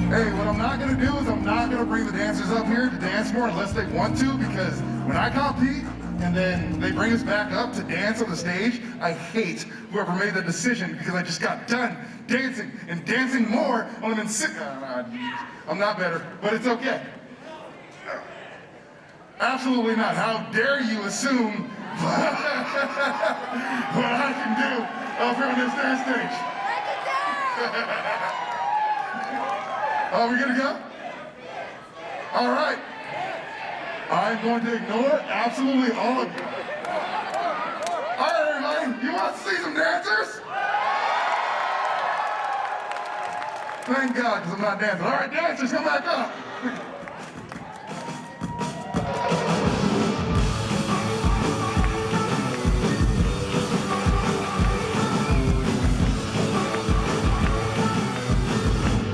C: Hey, what I'm not gonna do is I'm not gonna bring the dancers up here to dance more unless they want to, because when I compete and then they bring us back up to dance on the stage, I hate whoever made the decision because I just got done dancing and dancing more when I'm in sick. I'm not better, but it's okay. Absolutely not. How dare you assume what I can do up here on this dance stage? Are we gonna go? All right. I'm going to ignore absolutely all of you. All right, everybody, you want to see some dancers? Thank God, because I'm not dancing. All right, dancers, come back up.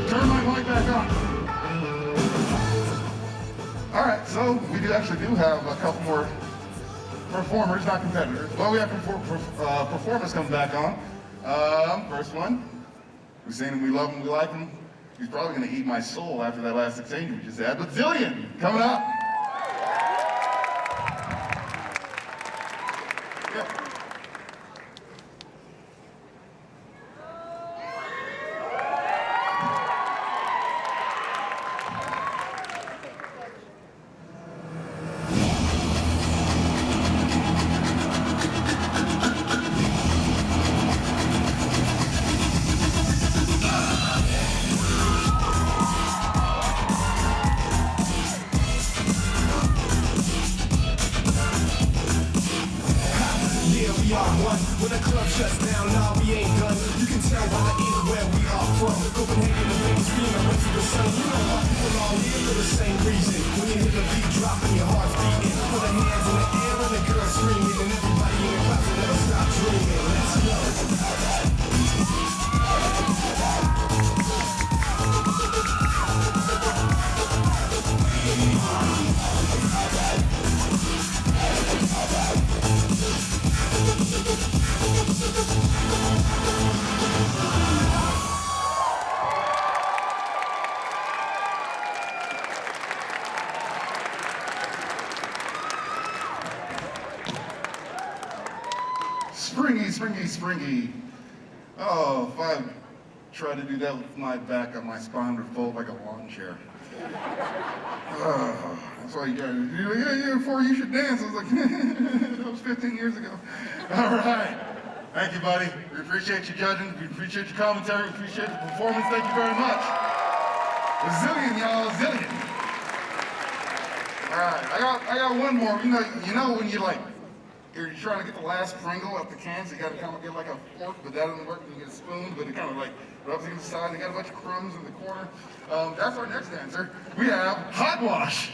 C: Turn my mic back on. All right, so we actually do have a couple more performers, not competitors. Well, we have performers coming back on. First one, we've seen him, we love him, we like him. He's probably gonna eat my soul after that last exchange we just had, but Zillion, coming up. Yeah.
H: When the club shuts down, nah, we ain't done. You can tell by the ink where we are from. Copenhagen, the Vegas, being a rest of the sun. You know our people all here for the same reason. When you hear the beat drop and your heart's beating, put the hands in the air and the girls screaming, and everybody in the class will never stop dreaming. Let's go.
C: Springy. Oh, if I tried to do that with my back, my spine would fold like a lawn chair. That's why you guys, before you should dance. I was like, that was 15 years ago. All right. Thank you, buddy. We appreciate you judging. We appreciate your commentary. We appreciate the performance. Thank you very much. Zillion, y'all, Zillion. All right, I got one more. You know when you're trying to get the last Pringle out the cans, you gotta kind of get like a fork, but that doesn't work. You get a spoon, but it kind of like rubs against the side. You got a bunch of crumbs in the corner. That's our next dancer. We have Hogwash.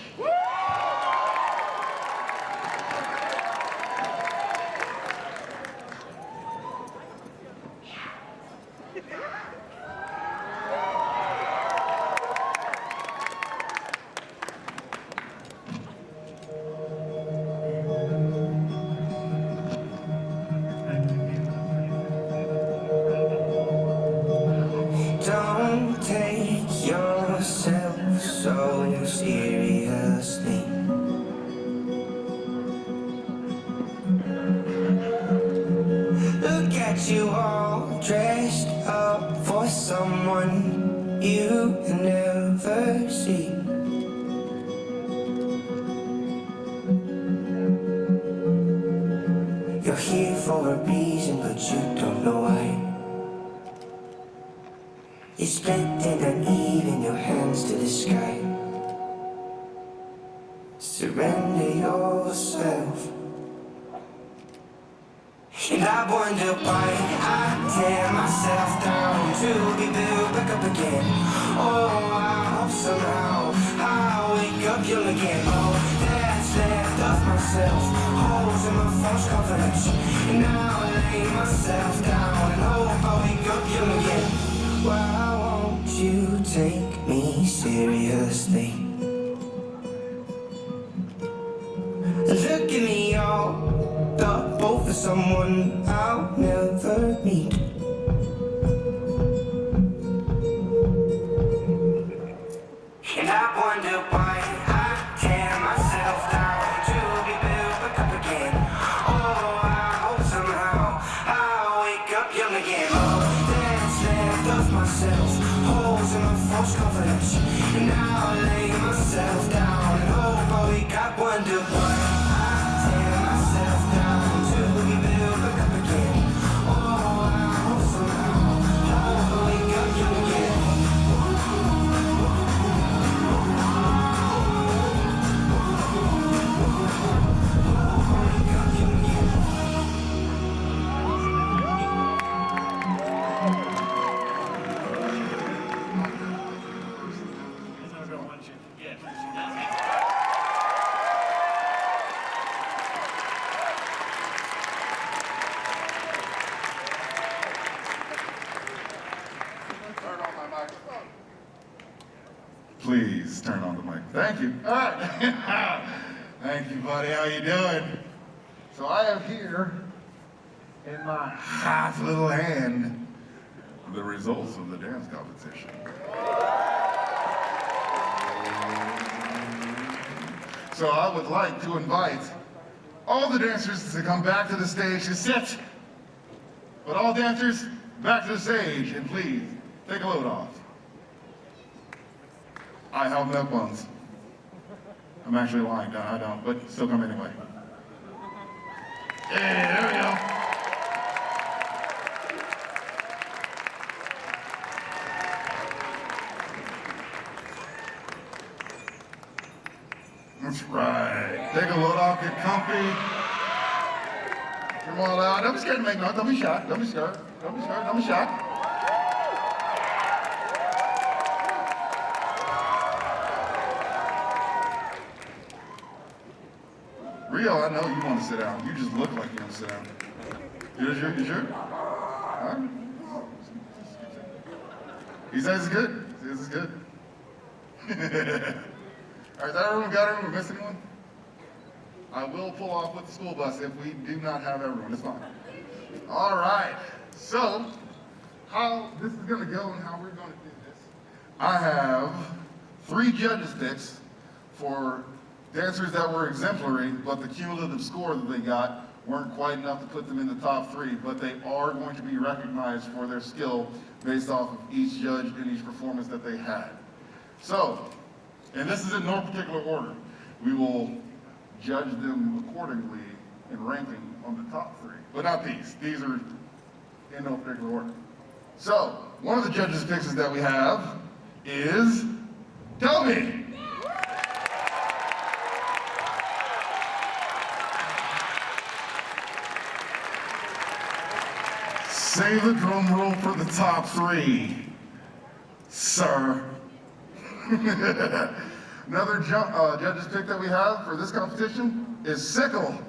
G: Don't take yourself so seriously. that you all dressed up for someone you never see. You're here for a reason, but you don't know why. You're split and uneven, your hands to the sky. Surrender yourself. And I wonder why I tear myself down to be built back up again. Oh, I hope somehow I wake up young again. Oh, that's left of myself, holes in my false confidence. And now I lay myself down and hope I wake up young again. Why won't you take me seriously? Look at me, y'all. The both for someone I'll never meet. And I wonder why I tear myself down to be built back up again. Oh, I hope somehow I'll wake up young again. Oh, that's left of myself, holes in my false confidence. And now I lay myself down and hope I wake up, wonder why.
C: Please turn on the mic. Thank you. All right. Thank you, buddy. How you doing? So I have here in my hot little hand the results of the dance competition. So I would like to invite all the dancers to come back to the stage to sit. But all dancers, back to the stage, and please, take a load off. I have milk buns. I'm actually lying, I don't, but still come anyway. Hey, there we go. That's right. Take a load off, get comfy. Come on out. Don't be scared to make noise. Don't be shy. Don't be scared. Don't be scared. Don't be shy. Reo, I know you want to sit down. You just look like you want to sit down. You sure? All right. He says it's good. He says it's good. All right, is that everyone? Got everyone? Miss anyone? I will pull off with the school bus if we do not have everyone. It's fine. All right. So, how this is going to go and how we're going to do this. I have 3 judges' picks for dancers that were exemplary, but the cumulative score that they got weren't quite enough to put them in the top 3, but they are going to be recognized for their skill based off of each judge and each performance that they had. So, and this is in no particular order. We will judge them accordingly in ranking on the top 3, but not these. These are in no particular order. So, one of the judges' picks that we have is Toby. Save the drum roll for the top 3, sir. Another judge's pick that we have for this competition is Sikel.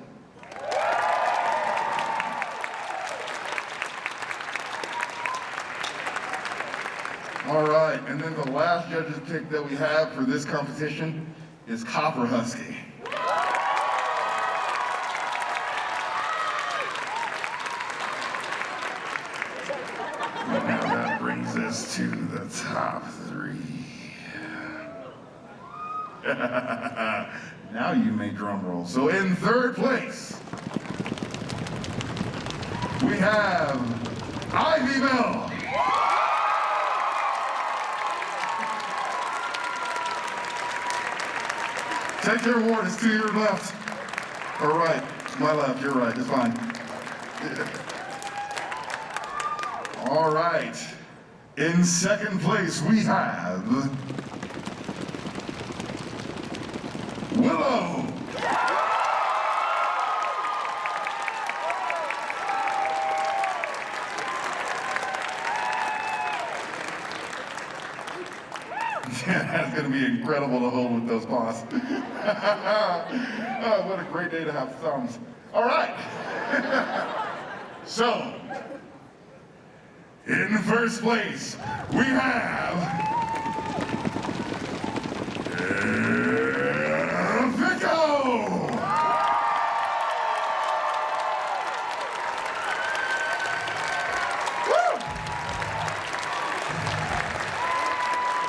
C: All right, and then the last judge's pick that we have for this competition is Husky. Now that brings us to the top 3. Now you may drum roll. So in 3rd place, we have Ivy Bell. Take your award, it's to your left. Or right, my left, you're right, it's fine. All right, in second place we have Willow. Yeah, that's going to be incredible to hold with those paws. Oh, what a great day to have thumbs. All right. So, in first place, we have Fikko.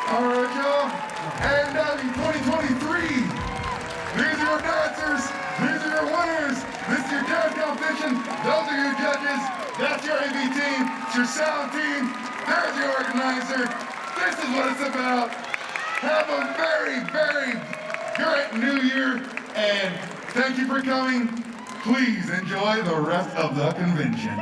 C: All right, y'all. And in 2023, these are your dancers. These are your winners. This is your dance competition. Those are your judges. That's your AV team. It's your sound team. There's your organizer. This is what it's about. Have a very, very great New Year. And thank you for coming. Please enjoy the rest of the convention.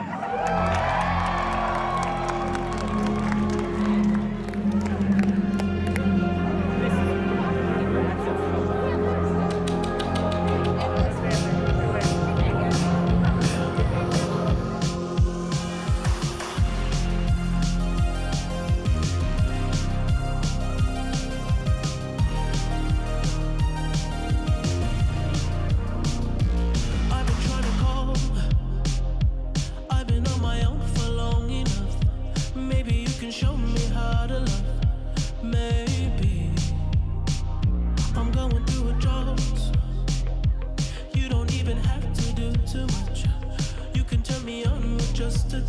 K: Just a